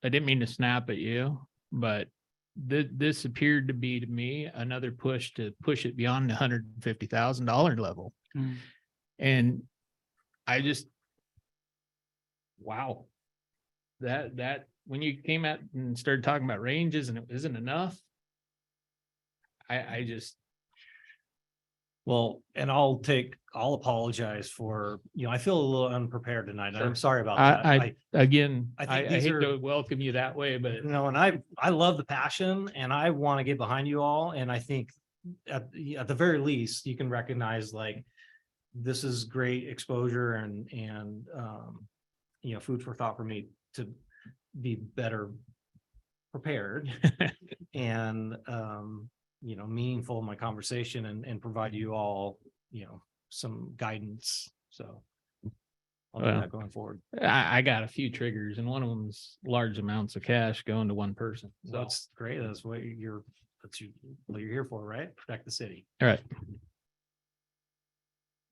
didn't mean to snap at you, but this appeared to be, to me, another push to push it beyond the $150,000 level. Mm. And I just, wow. That when you came out and started talking about ranges and it isn't enough, I just, Well, and I'll apologize for, I feel a little unprepared tonight. Sure. I'm sorry about that. I again, I I think these hate are- to welcome you that way, but And I love the passion, and I want to get behind you all. And I think at the very least, you can recognize, like, this is great exposure and food for thought for me to be better prepared and, meaningful in my conversation, and provide you all, some guidance. So I'll do Well, that going forward. I got a few triggers, and one of them's large amounts of cash going to one person. So, That's great. That's what you're here for, right? Protect the city. all right.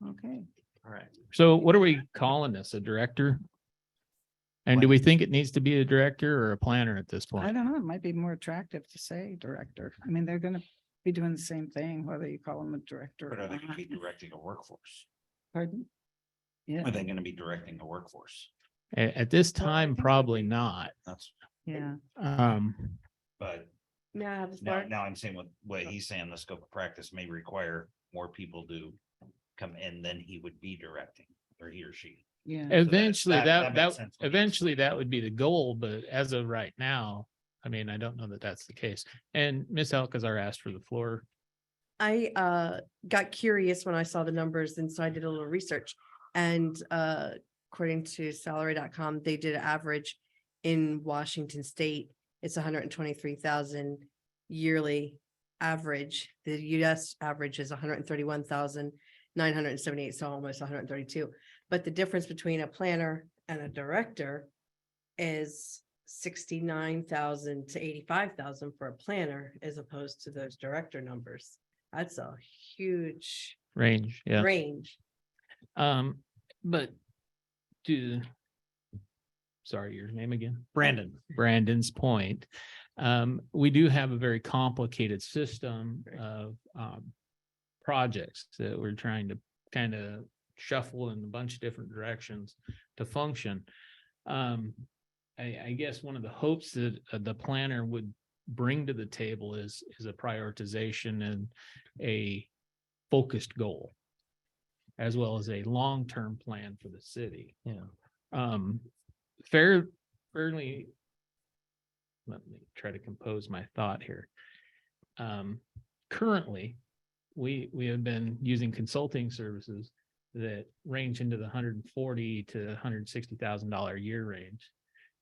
Okay. All right. So what are we calling this? A director? And do we think it needs to be a director or a planner at this I point? don't know. It might be more attractive to say director. I mean, they're gonna be doing the same thing, whether you call them a director. But or are they going to not. be directing a workforce? Pardon? Yeah, Are they going to be directing a workforce? At this Well, I time, think- probably not. That's, yeah. but May I have the now, floor? now I'm saying what he's saying, the scope of practice may require more people to come in than he would be directing, or he or she. Yeah. Eventually, that makes that sense when you- eventually that would be the goal, but as of right now, I mean, I don't know that that's the case. And Ms. Alcazar asked for the floor. I got curious when I saw the numbers, and so I did a little research. And according to salary.com, they did average in Washington State, it's 123,000 yearly average. The US average is 131,978, so almost 132. But the difference between a planner and a director is 69,000 to 85,000 for a planner, as opposed to those director numbers. That's a huge Range, yeah. range. But sorry, your name again? Brandon's point. We do have a very complicated system of projects that we're trying to kind of shuffle in a bunch of different directions to function. I guess one of the hopes that the planner would bring to the table is a prioritization and a focused goal, as well as a long-term plan for the city. Fairly, let me try to compose my thought here. Currently, we have been using consulting services that range into the $140,000 to $160,000 a year range.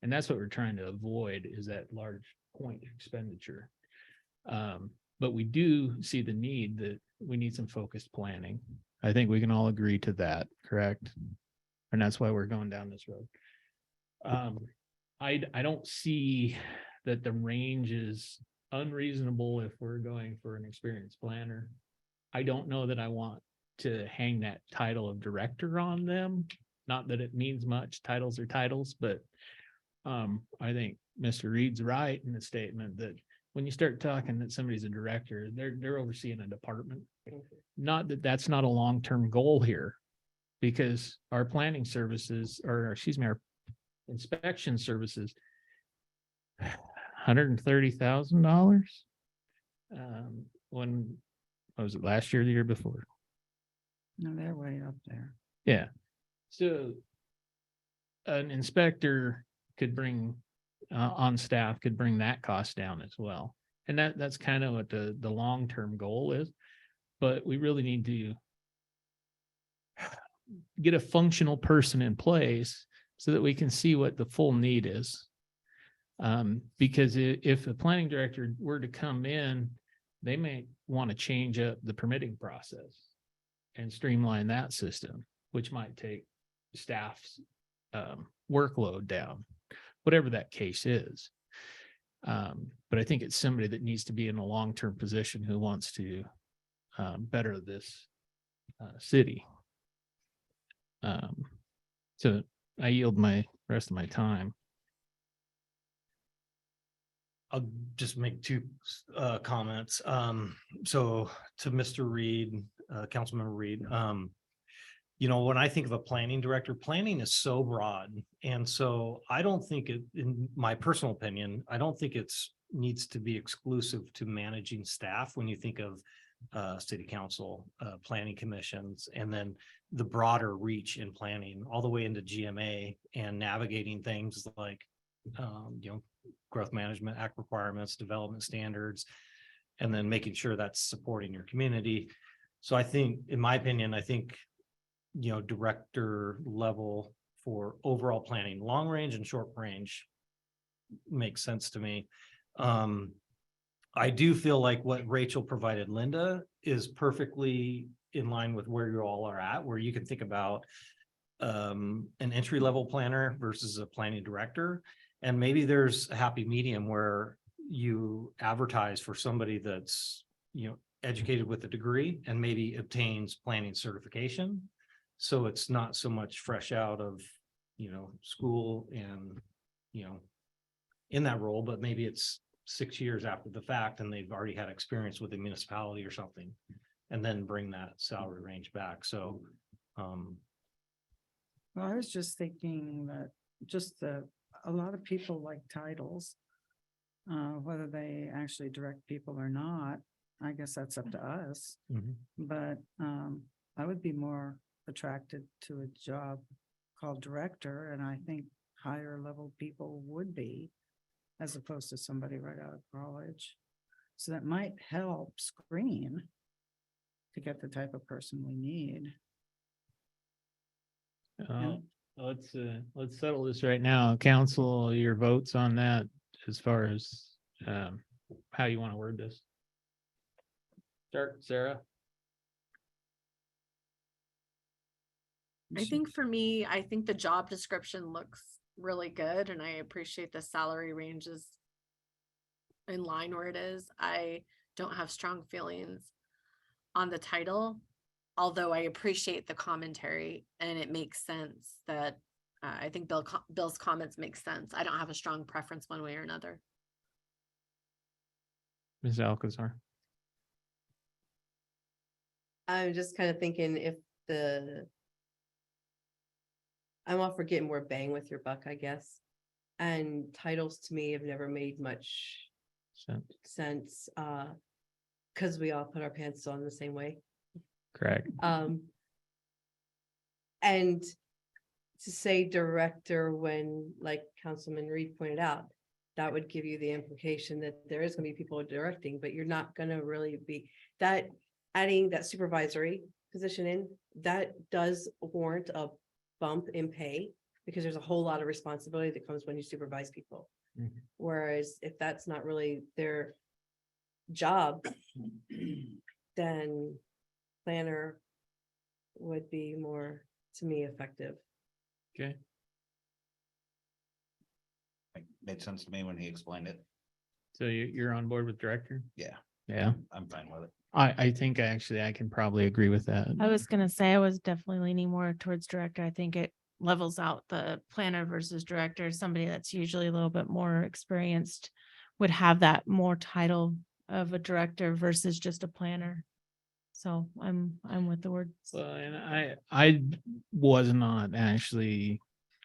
And that's what we're trying to avoid, is that large point expenditure. But we do see the need that we need some focused planning. I think we can all agree to that, correct? And that's why we're going down this road. I don't see that the range is unreasonable if we're going for an experienced planner. I don't know that I want to hang that title of director on them. Not that it means much, titles are titles, but I think Mr. Reed's right in the statement that when you start talking that somebody's a director, they're overseeing a department. Not that that's not a long-term goal here, because our planning services, or excuse me, our inspection services, $130,000. When was it, last year or the year before? No, they're way up there. Yeah. So an inspector could bring on staff could bring that cost down as well. And that's kind of what the long-term goal is. But we really need to get a functional person in place so that we can see what the full need is. Because if a planning director were to come in, they may want to change up the permitting process and streamline that system, which might take staff's workload down, whatever that case is. But I think it's somebody that needs to be in a long-term position who wants to better this city. So I yield my rest of my time. I'll just make two comments. So to Mr. Reed, Councilmember Reed, when I think of a planning director, planning is so broad. And so I don't think it, in my personal opinion, I don't think it's needs to be exclusive to managing staff when you think of city council, planning commissions, and then the broader reach in planning all the way into GMA and navigating things like, growth management, act requirements, development standards, and then making sure that's supporting your community. So I think, in my opinion, director level for overall planning, long range and short range makes sense to me. I do feel like what Rachel provided Linda is perfectly in line with where you all are at, where you can think about an entry level planner versus a planning director. And maybe there's a happy medium where you advertise for somebody that's, educated with a degree and maybe obtains planning certification. So it's not so much fresh out of, school and, in that role, but maybe it's 6 years after the fact and they've already had experience with a municipality or something, and then bring that salary range back. So, Well, I was just thinking that a lot of people like titles. Whether they actually direct people or not, I guess that's up to us. But I would be more attracted to a job called director, and I think higher level people would be, as opposed to somebody right out of college. So that might help screen to get the type of person we need. Let's settle this right now. Council, your votes on that as far as how you want to word this. Start, Sarah. I think for me, I think the job description looks really good and I appreciate the salary ranges in line where it is. I don't have strong feelings on the title, although I appreciate the commentary and it makes sense that I think Bill's comments make sense. I don't have a strong preference one way or another. Ms. Alcazar. I'm just kind of thinking if I'm all for getting more bang with your buck, I guess. And titles to me have never made much sense, because we all put our pants on the same way. Correct. And to say director when, like Councilman Reed pointed out, that would give you the implication that there is gonna be people directing, but you're not gonna really be, that adding that supervisory position in, that does warrant a bump in pay, because there's a whole lot of responsibility that comes when you supervise people. Mhm. Whereas if that's not really their job, then planner would be more, to me, effective. Okay. Made sense to me when he explained it. So you're on board with director? Yeah, Yeah, I'm fine with it. I think actually I can probably agree with that. I was gonna say, I was definitely leaning more towards director. I think it levels out the planner versus director. Somebody that's usually a little bit more experienced would have that more title of a director versus just a planner. So I'm with the word. Well, and I was not actually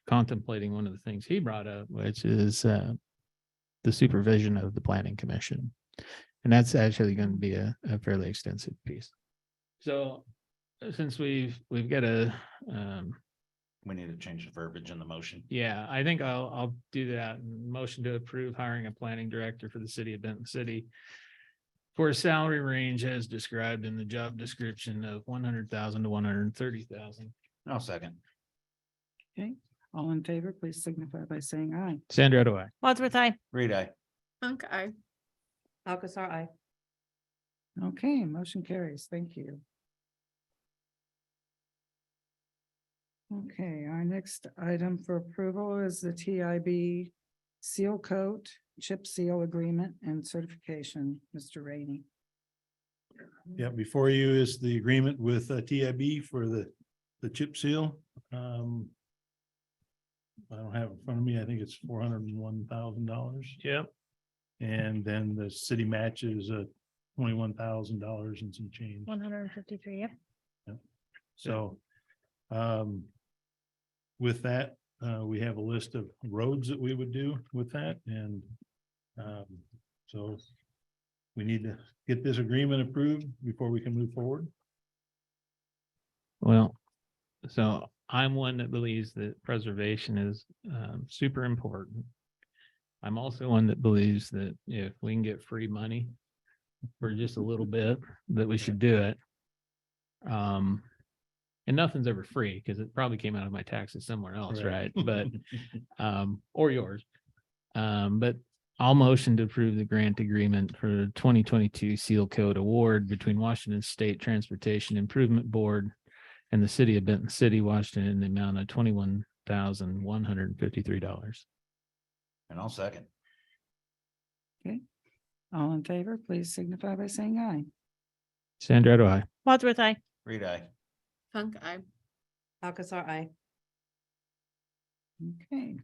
contemplating one of the things he brought up, which is the supervision of the planning commission. And that's actually going to be a fairly extensive piece. So since we've got a We need to change the verbiage in the motion. yeah, I think I'll do that. Motion to approve hiring a planning director for the city of Benton City for a salary range as described in the job description of 100,000 to 130,000. I'll second. Okay, all in favor, please signify by saying aye. Sandra, do I? Wadsworth, I. Reed, aye. Funk eye. Alcazar, I. Okay, motion carries. Thank you. Okay, our next item for approval is the TIB seal coat, chip seal agreement and certification. Mr. Rainey. Yeah, before you is the agreement with TIB for the chip seal. I don't have it in front of me. I think it's $401,000. Yep. And then the city matches $21,000 and some change. 153, yep. So with that, we have a list of roads that we would do with that, and so we need to get this agreement approved before we can move forward. Well, so I'm one that believes that preservation is super important. I'm also one that believes that if we can get free money for just a little bit, that we should do it. And nothing's ever free because it probably came out of my taxes somewhere else, right? But or yours. But I'll motion to approve the grant agreement for 2022 Seal Code Award between Washington State Transportation Improvement Board and the city of Benton City, Washington, in the amount of $21,153. And I'll second. All in favor, please signify by saying aye. Sandra, do I? Wadsworth, I. Reed, aye. Funk eye. Alcazar, I. Okay,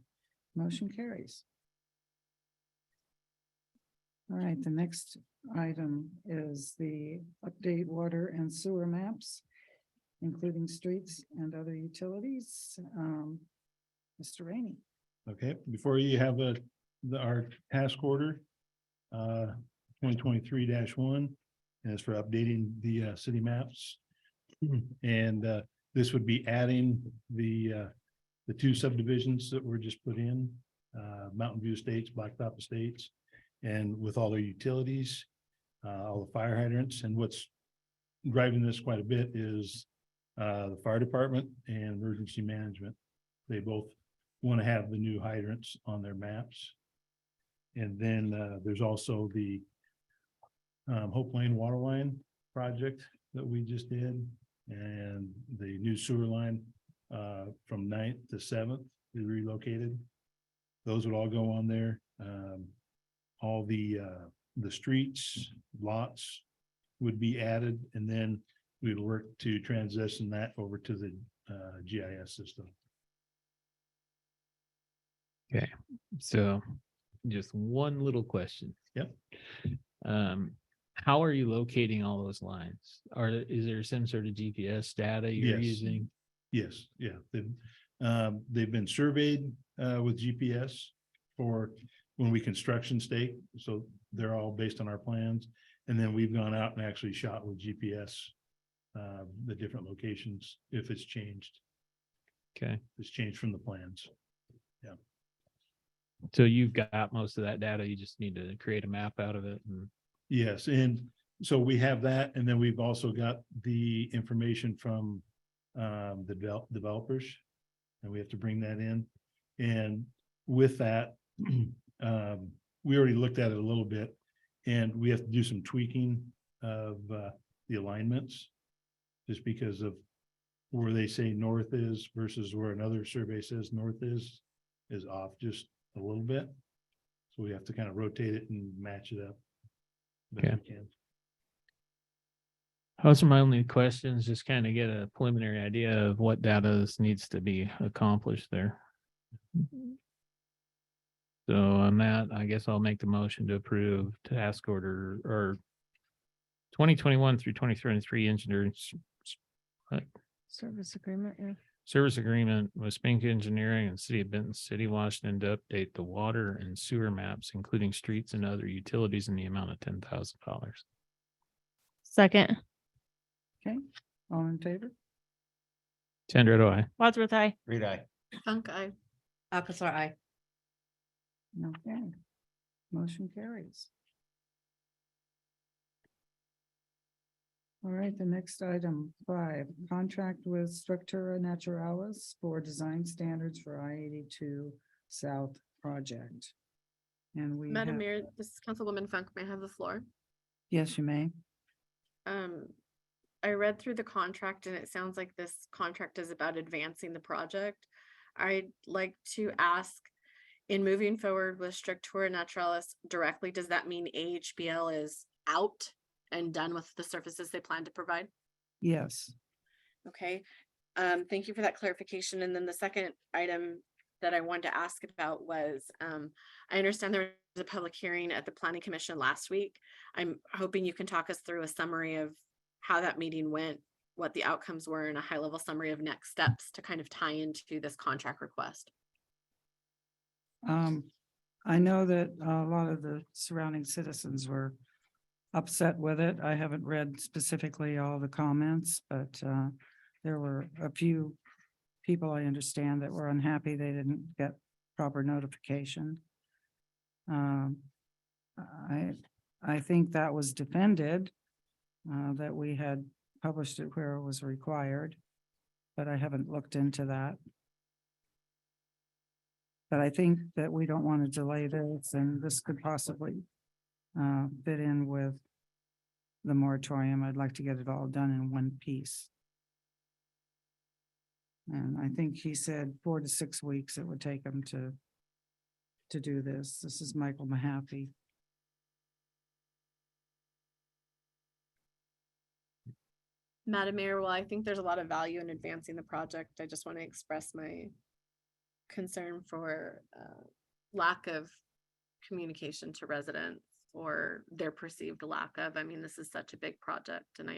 motion carries. All right, the next item is the update water and sewer maps, including streets and other utilities. Mr. Rainey. Okay, before you have our task order, 2023-1, as for updating the city maps. And this would be adding the two subdivisions that were just put in, Mountain View Estates, Blacktop Estates, and with all their utilities, all the fire hydrants. And what's driving this quite a bit is the fire department and emergency management. They both want to have the new hydrants on their maps. And then there's also the Hope Lane water line project that we just did, and the new sewer line from 9th to 7th we relocated. Those would all go on there. All the streets, lots would be added, and then we'd work to transition that over to the GIS system. Okay, so just one little question. Yep. how are you locating all those lines? Is there some sort of GPS data you're Yes. using? Yes, yeah, they've been surveyed with GPS for when we construction stake, so they're all based on our plans. And then we've gone out and actually shot with GPS the different locations if it's changed. Okay, It's changed from the plans. so you've got most of that data. You just need to create a map out of it. And Yes, and so we have that, and then we've also got the information from the developers, and we have to bring that in. And with that, we already looked at it a little bit, and we have to do some tweaking of the alignments, just because of where they say north is versus where another survey says north is off just a little bit. So we have to kind of rotate it and match it up. best Okay. we can. those are my only questions, just kind of get a preliminary idea of what data needs to be accomplished there. So on that, I guess I'll make the motion to approve task order or 2021 through 2023 engineers Service agreement, yeah. service agreement with Spink Engineering and City of Benton City, Washington to update the water and sewer maps, including streets and other utilities in the amount of $10,000. Second, Okay, all in favor? Sandra, do I? Wadsworth, I. Reed, I. Funk, I. Alcazar, I. Okay. Motion carries. All right, the next item 5, contract with Structura Naturalis for design standards for I-82 South project. And we Madam have, Mayor, this is Councilwoman Funk. May I have the floor? yes, you may. I read through the contract and it sounds like this contract is about advancing the project. I'd like to ask, in moving forward with Structura Naturalis directly, does that mean AHBL is out and done with the services they plan to provide? Yes. Okay, thank you for that clarification. And then the second item that I wanted to ask about was, I understand there was a public hearing at the Planning Commission last week. I'm hoping you can talk us through a summary of how that meeting went, what the outcomes were, and a high level summary of next steps to kind of tie into this contract request. I know that a lot of the surrounding citizens were upset with it. I haven't read specifically all the comments, but there were a few people I understand that were unhappy they didn't get proper notification. I think that was defended, that we had published it where it was required, but I haven't looked into that. But I think that we don't want to delay this, and this could possibly fit in with the moratorium. I'd like to get it all done in one piece. And I think he said 4 to 6 weeks it would take him to do this. This is Michael Mahaffey. Madam Mayor, well, I think there's a lot of value in advancing the project. I just want to express my concern for lack of communication to residents or their perceived lack of. I mean, this is such a big project, and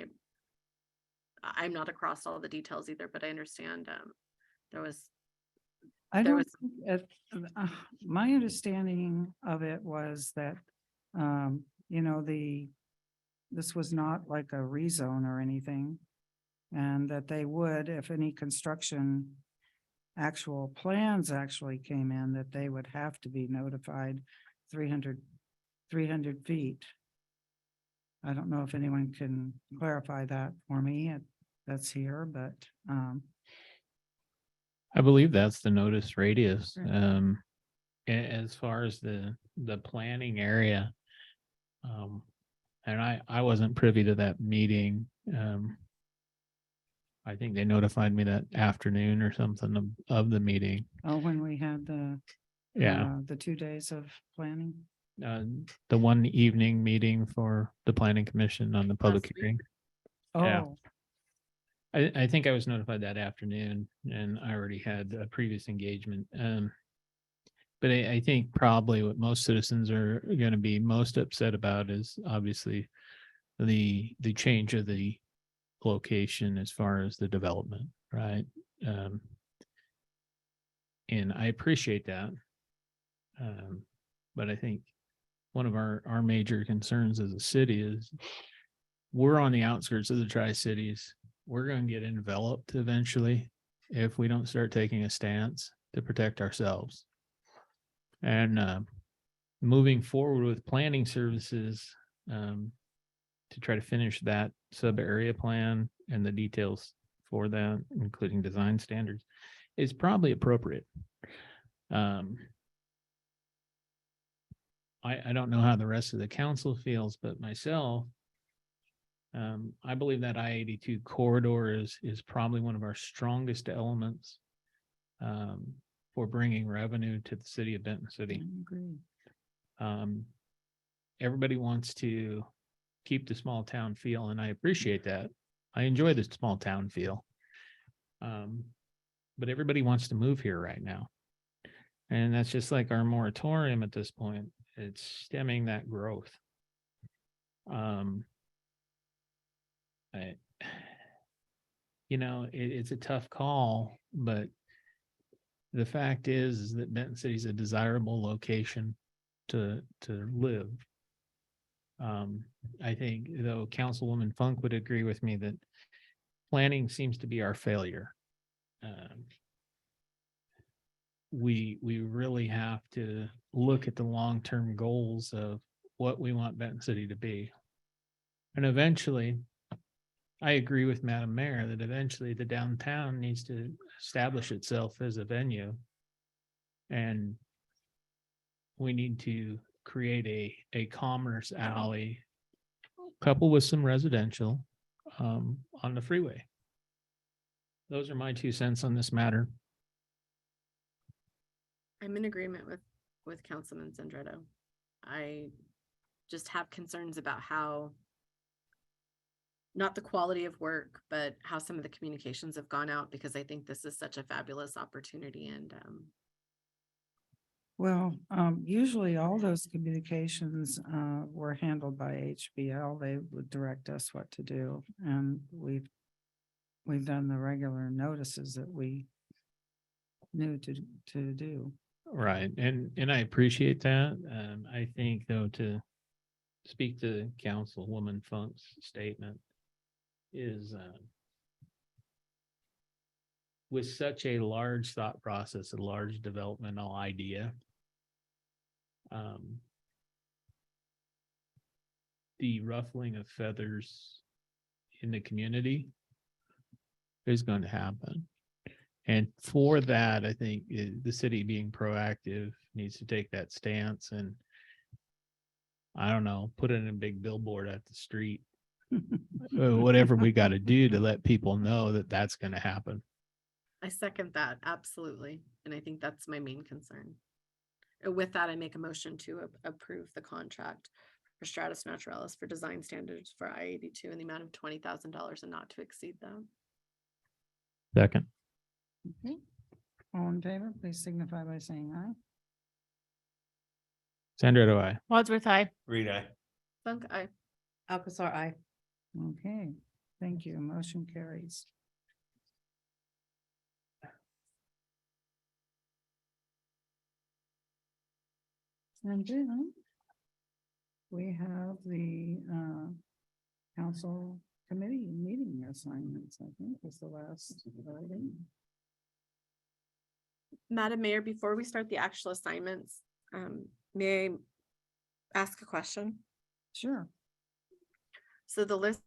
I'm not across all the details either, but I understand there was. I There don't, my understanding of it was that, you know, this was not like a rezone or anything. And that they would, if any construction actual plans actually came in, that they would have to be notified 300 feet. I don't know if anyone can clarify that for me. That's here, but, I believe that's the notice radius. Right. As far as the planning area. And I wasn't privy to that meeting. I think they notified me that afternoon or something of the meeting. oh, when we had the 2 days of planning. The one evening meeting for the planning commission on the public Last week. hearing. Yeah. Oh, I think I was notified that afternoon and I already had a previous engagement. But I think probably what most citizens are going to be most upset about is obviously the change of the location as far as the development, right? And I appreciate that. But I think one of our major concerns as a city is we're on the outskirts of the Tri-Cities. We're going to get enveloped eventually if we don't start taking a stance to protect ourselves. And moving forward with planning services to try to finish that sub area plan and the details for that, including design standards, is probably appropriate. I don't know how the rest of the council feels, but myself, I believe that I-82 corridor is probably one of our strongest elements for bringing revenue to the city of Benton City. Everybody wants to keep the small town feel, and I appreciate that. I enjoy the small town feel. But everybody wants to move here right now. And that's just like our moratorium at this point. It's stemming that growth. It's a tough call, but the fact is that Benton City is a desirable location to live. I think, though, Councilwoman Funk would agree with me that planning seems to be our failure. We really have to look at the long-term goals of what we want Benton City to be. And eventually, I agree with Madam Mayor that eventually the downtown needs to establish itself as a venue. And we need to create a commerce alley coupled with some residential on the freeway. Those are my 2 cents on this matter. I'm in agreement with Councilman Sandretto. I just have concerns about how, not the quality of work, but how some of the communications have gone out, because I think this is such a fabulous opportunity. And Well, usually all those communications were handled by HBL. They would direct us what to do, and we've done the regular notices that we knew to do. Right. And I appreciate that. I think, though, to speak to Councilwoman Funk's statement is with such a large thought process, a large developmental idea, the ruffling of feathers in the community is going to happen. And for that, I think the city being proactive needs to take that stance and, I don't know, put it in a big billboard at the street, whatever we got to do to let people know that that's going to happen. I second that, absolutely. And I think that's my main concern. With that, I make a motion to approve the contract for Stratus Naturalis for design standards for I-82 in the amount of $20,000 and not to exceed that. Second. Okay. All in favor, please signify by saying aye. Sandra, aye. Wadsworth, aye. Reed, aye. Funk, aye. Alcazar, aye. Okay, thank you. Motion carries. And then we have the council committee meeting assignments, I think was the last item. Madam Mayor, before we start the actual assignments, may I ask a question? Sure. So the list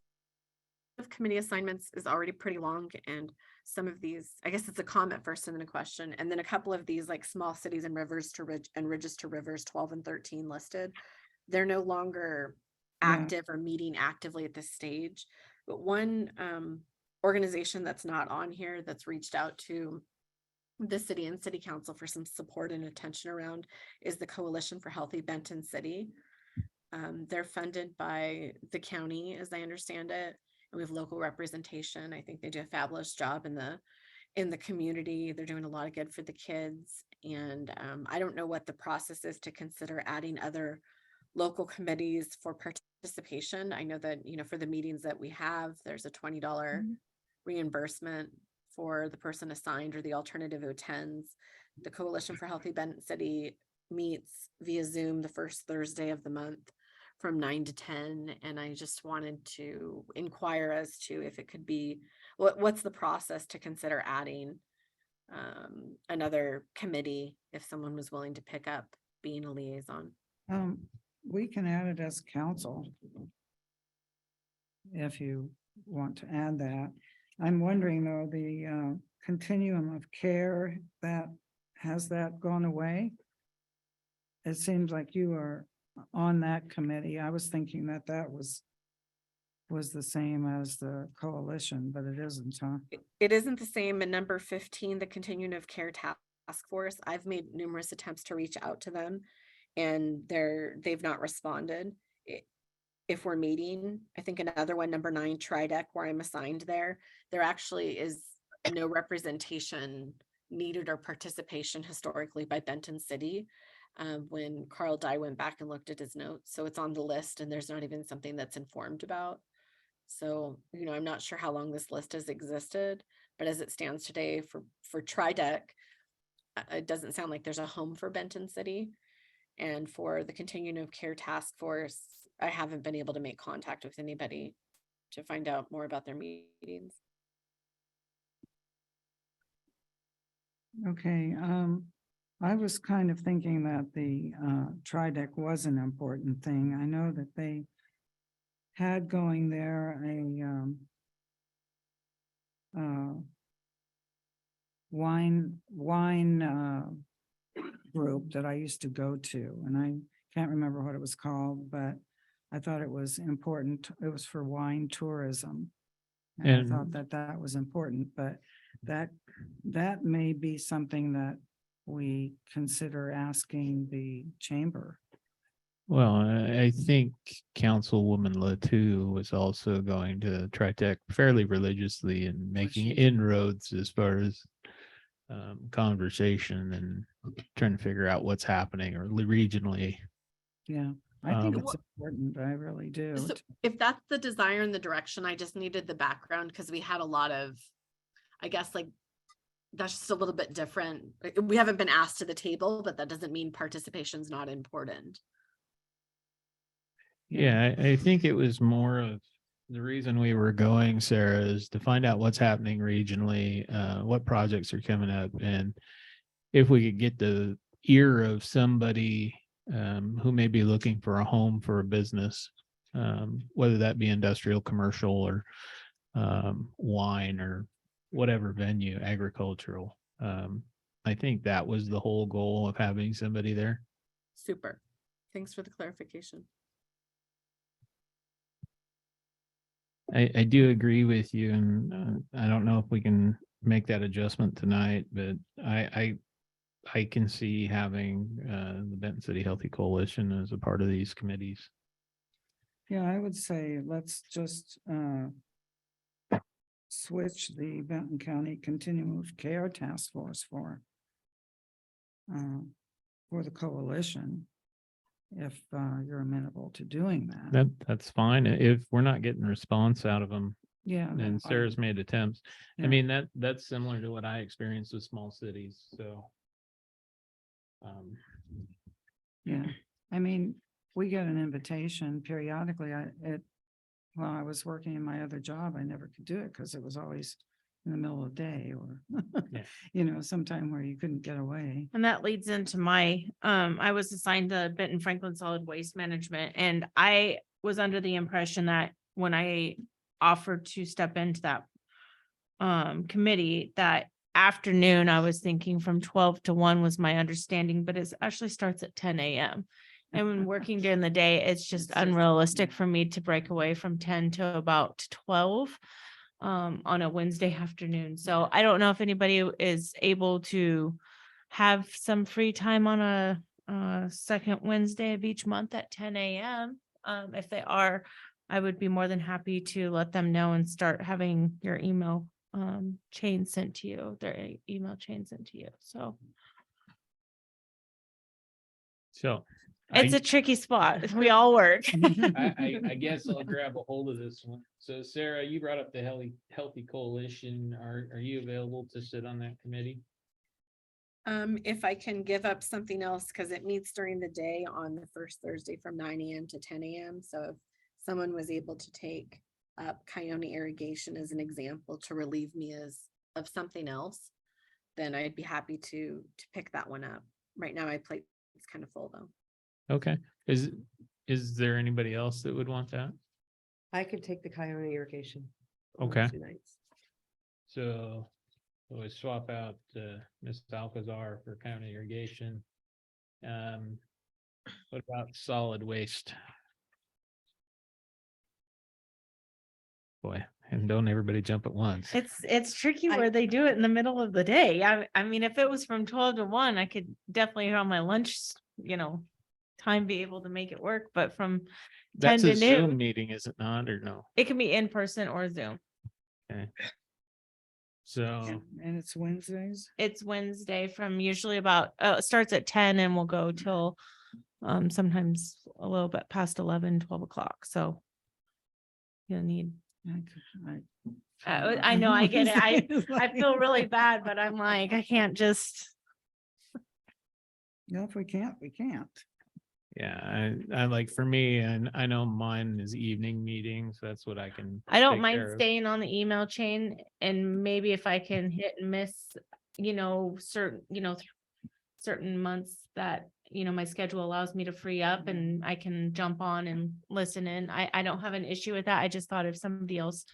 of committee assignments is already pretty long, and some of these, I guess it's a comment first and then a question, and then a couple of these like small cities and rivers to ridges to rivers 12 and 13 listed. They're no longer active or meeting actively at this stage. But one organization that's not on here that's reached out to the city and city council for some support and attention around is the Coalition for Healthy Benton City. They're funded by the county, as I understand it, and we have local representation. I think they do a fabulous job in the community. They're doing a lot of good for the kids, and I don't know what the process is to consider adding other local committees for participation. I know that, you know, for the meetings that we have, there's a $20 Mm-hmm. reimbursement for the person assigned or the alternative who attends. The Coalition for Healthy Benton City meets via Zoom the first Thursday of the month from 9 to 10. And I just wanted to inquire as to if it could be, what's the process to consider adding another committee if someone was willing to pick up being a liaison. We can add it as council. If you want to add that. I'm wondering though, the continuum of care, has that gone away? It seems like you are on that committee. I was thinking that was the same as the coalition, but it isn't, huh? It isn't the same. And number 15, the Continuum of Care Task Force, I've made numerous attempts to reach out to them and they've not responded. If we're meeting, I think another one, number 9, TriDeck, where I'm assigned there actually is no representation needed or participation historically by Benton City. When Carl Dye went back and looked at his notes, so it's on the list and there's not even something that's informed about. So, you know, I'm not sure how long this list has existed, but as it stands today for TriDeck, it doesn't sound like there's a home for Benton City. And for the Continuum of Care Task Force, I haven't been able to make contact with anybody to find out more about their meetings. Okay, I was kind of thinking that the TriDeck was an important thing. I know that they had going there a wine group that I used to go to, and I can't remember what it was called, but I thought it was important. It was for wine tourism. And I thought And- that was important, but that may be something that we consider asking the chamber. Well, I think Councilwoman Latu was also going to TriTech fairly religiously and making inroads as far as conversation and trying to figure out what's happening or regionally. Yeah, I think Um, it's important. I really do. So if that's the desire and the direction, I just needed the background because we had a lot of, I guess, like, that's just a little bit different. We haven't been asked to the table, but that doesn't mean participation's not important. Yeah, I think it was more of the reason we were going, Sarah, is to find out what's happening regionally, what projects are coming up, and if we could get the ear of somebody who may be looking for a home for a business, whether that be industrial, commercial, or wine, or whatever venue, agricultural. I think that was the whole goal of having somebody there. Super. Thanks for the clarification. I do agree with you, and I don't know if we can make that adjustment tonight, but I can see having the Benton City Healthy Coalition as a part of these committees. Yeah, I would say let's just switch the Benton County Continuum of Care Task Force for the coalition, if you're amenable to doing that. That's fine if we're not getting a response out of them. Yeah. And Sarah's made attempts. Yeah. I mean, that's similar to what I experienced with small cities, so. Yeah, I mean, we get an invitation periodically. While I was working in my other job, I never could do it because it was always in the middle of the day or, Yeah. you know, sometime where you couldn't get away. And that leads into my, I was assigned the Benton Franklin Solid Waste Management, and I was under the impression that when I offered to step into that committee, that afternoon, I was thinking from 12 to 1 was my understanding, but it actually starts at 10 a.m. And when working during the day, it's just unrealistic for me to break away from 10 to about 12 on a Wednesday afternoon. So I don't know if anybody is able to have some free time on a second Wednesday of each month at 10 a.m. If they are, I would be more than happy to let them know and start having your email chain sent to you, their email chain sent to you. So It's a tricky spot. We all work. I guess I'll grab a hold of this one. So Sarah, you brought up the Healthy Coalition. Are you available to sit on that committee? If I can give up something else, because it meets during the day on the first Thursday from 9 AM to 10 AM. So if someone was able to take up Coyote irrigation as an example to relieve me of something else, then I'd be happy to pick that one up. Right now, my plate is kind of full though. Okay. Is there anybody else that would want that? I could take the Coyote irrigation. on Okay. 2 nights. So we swap out Ms. Alcazar for county irrigation. What about solid waste? Boy, and don't everybody jump at once. It's tricky I- where they do it in the middle of the day. I mean, if it was from 12 to 1, I could definitely on my lunch, time be able to make it work, but from 10 That's a to Zoom noon, meeting, is it not, or no? it can be in person or Zoom. So, And it's Wednesdays. It's Wednesday from usually about, it starts at 10 and will go till sometimes a little bit past 11, 12 o'clock. So you'll need, I know, I get it. I feel really bad, but I'm like, I can't just. Yeah, if we can't, we can't. yeah, I like, for me, and I know mine is evening meetings. That's what I can. I don't take mind care of. staying on the email chain and maybe if I can hit and miss, certain months that, my schedule allows me to free up and I can jump on and listen in. I don't have an issue with that. I just thought if somebody else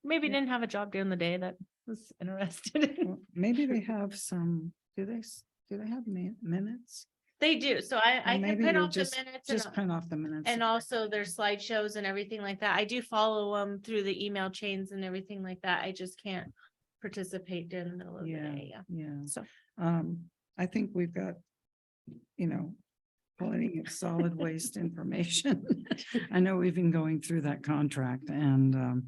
maybe Yeah. didn't have a job during the day that was interested in. Well, maybe they have some, do they have minutes? They do. So I Well, can maybe print you off the just- minutes Just print off the minutes. and also their slideshows and everything like that. I do follow them through the email chains and everything like that. I just can't participate during the middle of the Yeah, day. Yeah. yeah. So I think we've got, plenty of solid waste information. I know we've been going through that contract and,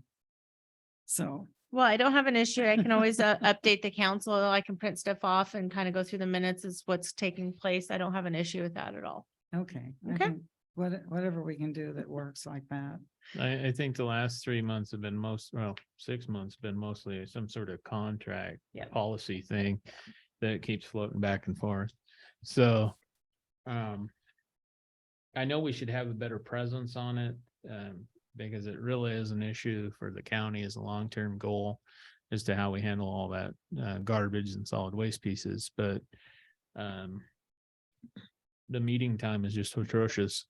so, well, I don't have an issue. I can always update the council. I can print stuff off and kind of go through the minutes as what's taking place. I don't have an issue with that at all. okay. I Okay. think Whatever we can do that works like that. I think the last 3 months have been 6 months have been mostly some sort of contract Yeah. policy thing that keeps floating back and forth. So, I know we should have a better presence on it, because it really is an issue for the county as a long-term goal as to how we handle all that garbage and solid waste pieces, but the meeting time is just atrocious.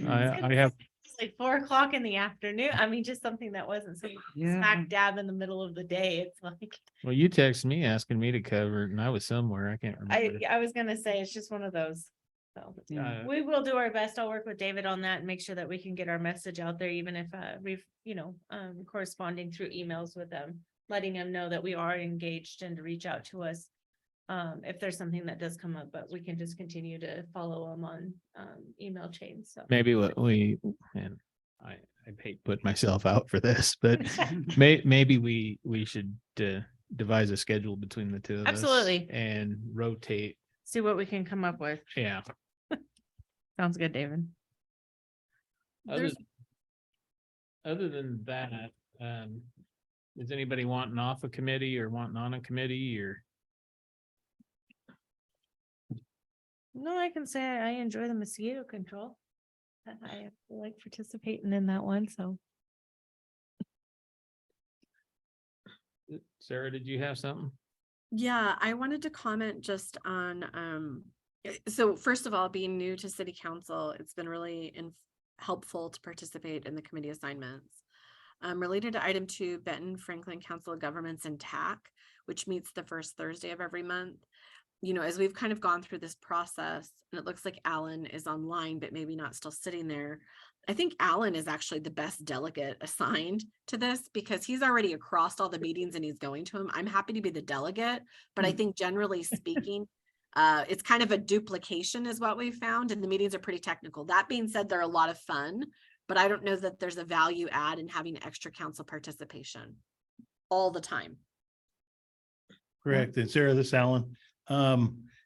I have, It's like 4 o'clock in the afternoon. I mean, just something that wasn't so Yeah. smack dab in the middle of the day. It's like, well, you texted me asking me to cover it and I was somewhere, I can't remember. I was gonna say, it's just one of those. So Yeah. we will do our best. I'll work with David on that and make sure that we can get our message out there, even if we've, corresponding through emails with them, letting them know that we are engaged and to reach out to us. If there's something that does come up, but we can just continue to follow them on email chains. So Maybe what and I hate putting myself out for this, but maybe we should devise a schedule between the two of us. Absolutely. And rotate. see what we can come up with. Yeah. Sounds good, David. Other than that, is anybody wanting off a committee or wanting on a committee or? No, I can say I enjoy the mosquito control. I like participating in that one, so. Sarah, did you have something? Yeah, I wanted to comment just on, so first of all, being new to city council, it's been really helpful to participate in the committee assignments. Related to item 2, Benton Franklin Council of Governments and TAC, which meets the first Thursday of every month. As we've kind of gone through this process, and it looks like Alan is online, but maybe not still sitting there. I think Alan is actually the best delegate assigned to this because he's already across all the meetings and he's going to them. I'm happy to be the delegate, but I think generally speaking, it's kind of a duplication is what we found, and the meetings are pretty technical. That being said, they're a lot of fun, but I don't know that there's a value add in having extra council participation all the time. Correct. And Sarah, this is Alan.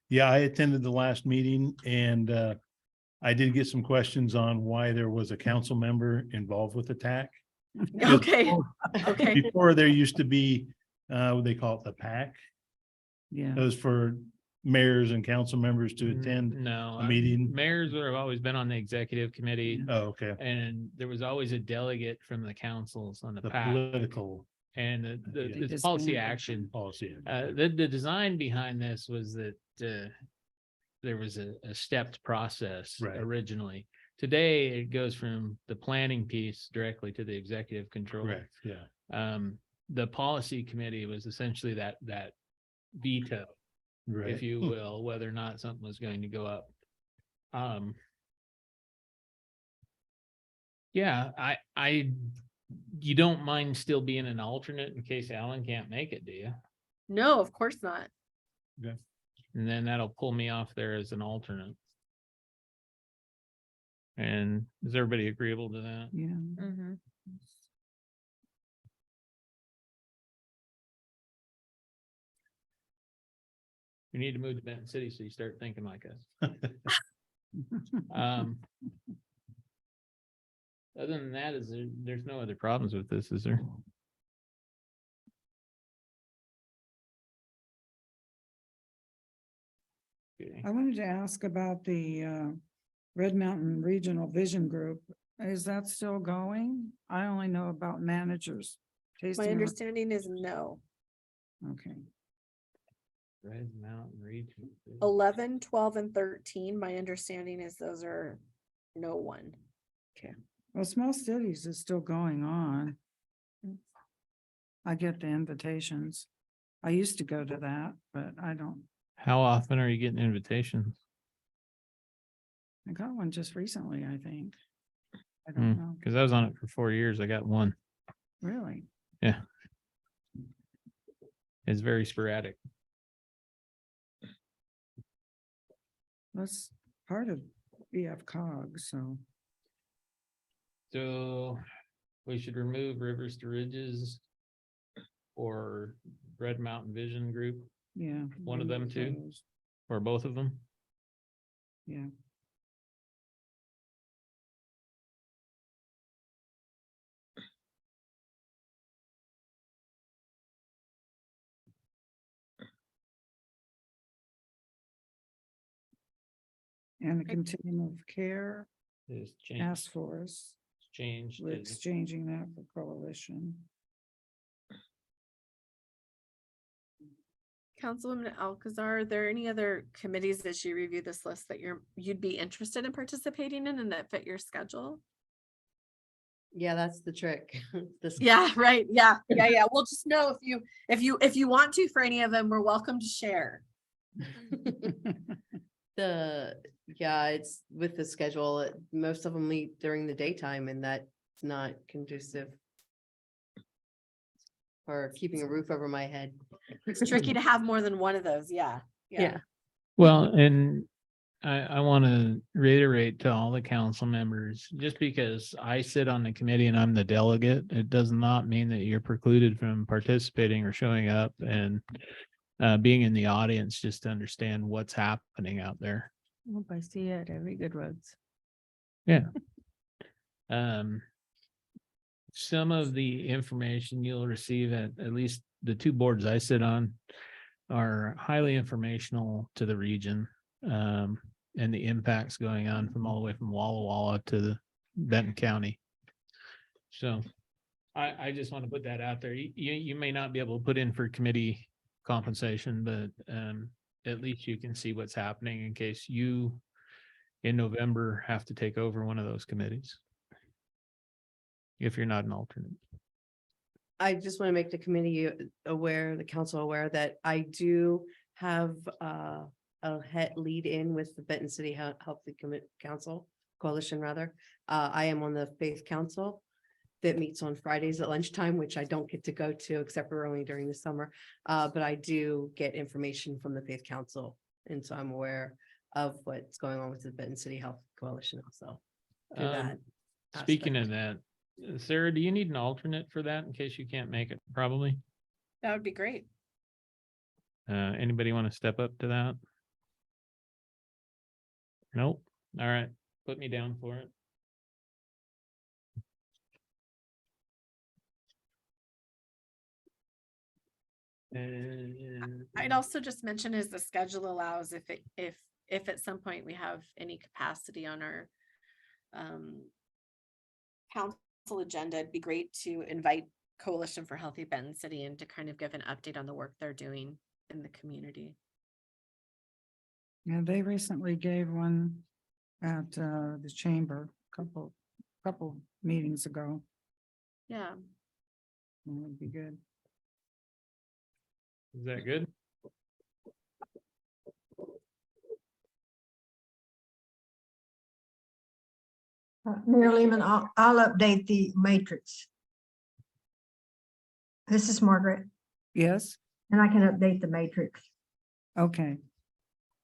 Yeah, I attended the last meeting and I did get some questions on why there was a council member involved with the TAC. Okay, okay. Before there used to be, what they call it, the PAC. Yeah. It was for mayors and council members to attend. No, a meeting. mayors have always been on the executive committee, Oh, okay. and there was always a delegate from the councils on the The PAC. political And Yeah. the policy action. policy. The design behind this was that there was a stepped process Right. originally. Today, it goes from the planning piece directly to the executive control. Correct, yeah. The policy committee was essentially that veto, Right. if you will, whether or not something was going to go up. Yeah, you don't mind still being an alternate in case Alan can't make it, do you? No, of course not. And then that'll pull me off there as an alternate. And is everybody agreeable to that? Yeah. Mhm. We need to move to Benton City, so you start thinking like us. Um, Other than that, there's no other problems with this, is there? Okay. I wanted to ask about the Red Mountain Regional Vision Group. Is that still going? I only know about managers. My tasting room. understanding is no. Okay, Red Mountain Region. 11, 12, and 13, my understanding is those are no one. well, Small Cities is still going on. I get the invitations. I used to go to that, but I don't, How often are you getting invitations? I got one just recently, I think. I don't know, Because I was on it for 4 years. I got one. really. It's very sporadic. That's part of BF cog, so. So we should remove Rivers to Ridges or Red Mountain Vision Group, Yeah. One of them remove too? those. or both of them. Yeah. And the continuum of care Is task force, changed. we're to- exchanging that for coalition. Councilwoman Alcazar, are there any other committees as you review this list that you'd be interested in participating in and that fit your schedule? Yeah, that's the trick. This, Yeah, right. Yeah. We'll just know if you want to for any of them, we're welcome to share. it's with the schedule, most of them meet during the daytime and that's not conducive for keeping a roof over my head. It's tricky to have more than one of those. Yeah. Yeah. Well, and I want to reiterate to all the council members, just because I sit on the committee and I'm the delegate, it does not mean that you're precluded from participating or showing up and being in the audience just to understand what's happening out there. Hope I see it every Good Roads. Yeah. Some of the information you'll receive at least the two boards I sit on are highly informational to the region. And the impacts going on from all the way from Walla Walla to the Benton County. So I just want to put that out there. You may not be able to put in for committee compensation, but at least you can see what's happening in case you in November have to take over one of those committees. If you're not an alternate. I just want to make the committee aware, the council aware that I do have a head lead in with the Benton City Healthy Council Coalition rather. I am on the Faith Council that meets on Fridays at lunchtime, which I don't get to go to except for only during the summer. But I do get information from the Faith Council. And so I'm aware of what's going on with the Benton City Health Coalition also. through that Speaking aspect. of that, Sarah, do you need an alternate for that in case you can't make it? Probably. That would be great. Anybody want to step up to that? Nope. All right. Put me down for it. And I'd also just mention is the schedule allows if at some point we have any capacity on our council agenda, it'd be great to invite Coalition for Healthy Benton City and to kind of give an update on the work they're doing in the community. Yeah, they recently gave one at the chamber, couple meetings ago. Yeah. That would be good. is that good? Mayor Lehman, I'll update the matrix. This is Margaret, Yes, and I can update the matrix. okay.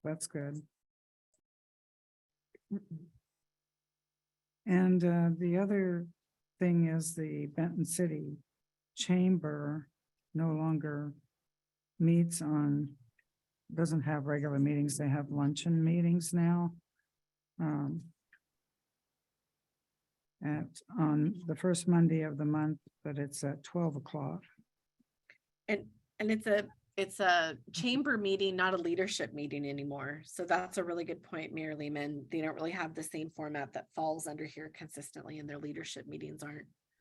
That's good. And the other thing is the Benton City Chamber no longer meets on, doesn't have regular meetings, they have luncheon meetings now. On the first Monday of the month, but it's at 12 o'clock. And it's a chamber meeting, not a leadership meeting anymore. So that's a really good point, Mayor Lehman. They don't really have the same format that falls under here consistently, and their leadership meetings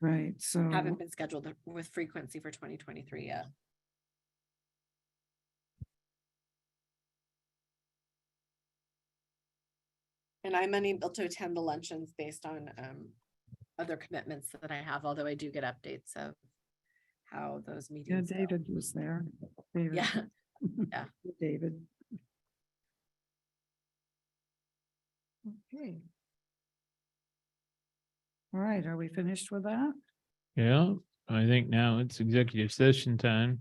Right, so, haven't been scheduled with frequency for 2023 yet. And I'm unable to attend the luncheons based on other commitments that I have, although I do get updates of how those yeah, meetings go. David was there. David. Yeah, yeah. David. Okay. All right, are we finished with that? Yeah, I think now it's executive session time.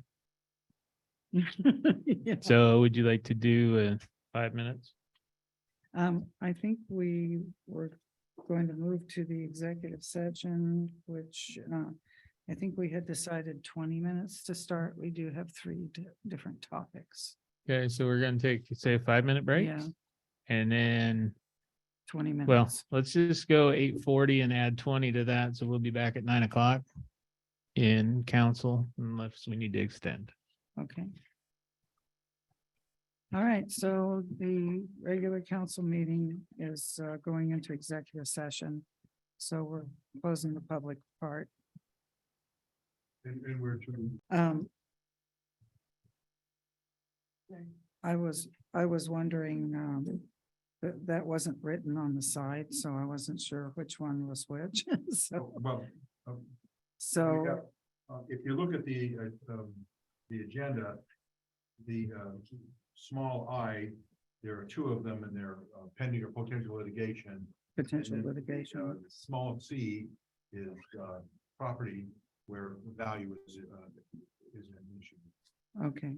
Yeah. So would you like to do 5 minutes? I think we were going to move to the executive session, which I think we had decided 20 minutes to start. We do have three different topics. Okay, so we're gonna take, say, a 5-minute break. Yeah, And then, 20 minutes. well, let's just go 8:40 and add 20 to that. So we'll be back at 9 o'clock in council unless we need to extend. Okay. All right, so the regular council meeting is going into executive session. So we're closing the public part. And we're to. I was wondering, that wasn't written on the side, so I wasn't sure which one was which. So, Well, so, if you look at the agenda, the small I, there are two of them and they're pending or potential litigation. potential And then, litigation. the small c is property where value is an issue. Okay.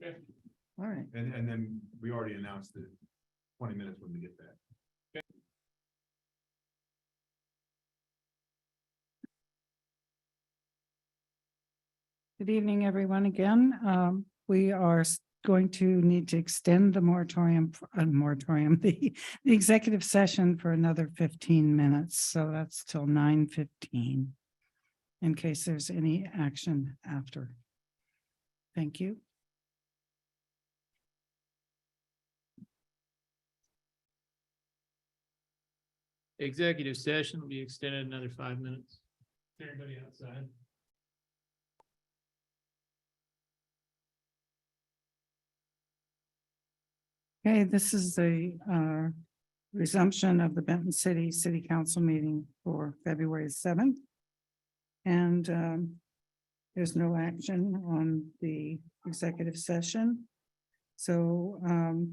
Okay. All right. And then we already announced the 20 minutes when we get that. Good evening, everyone. Again, we are going to need to extend the the executive session for another 15 minutes. So that's till 9:15 in case there's any action after. Thank you. Executive session will be extended another 5 minutes. Everybody outside. Okay, this is the resumption of the Benton City Council meeting for February 7th. And there's no action on the executive session. So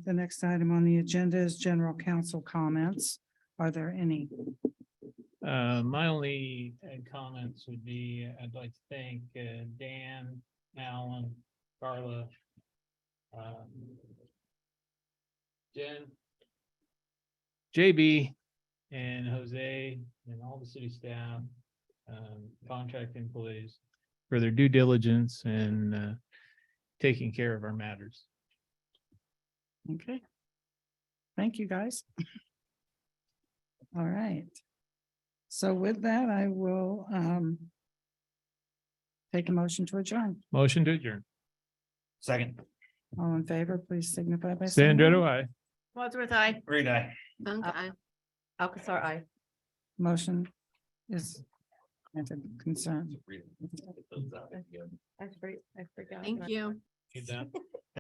the next item on the agenda is general council comments. Are there any? My only comments would be, I'd like to thank Dan, Alan, Carla, Jen, JB, and Jose, and all the city staff, contract employees for their due diligence and taking care of our matters. Okay. Thank you, guys. All right. So with that, I will take a motion to adjourn. Motion to adjourn. Second. All in favor, please signify by saying Sandra, aye. do I? Wadsworth, I. Great eye. Bunk, I. Alcazar, I. Motion is granted consent. I forgot. Thank you. Need that?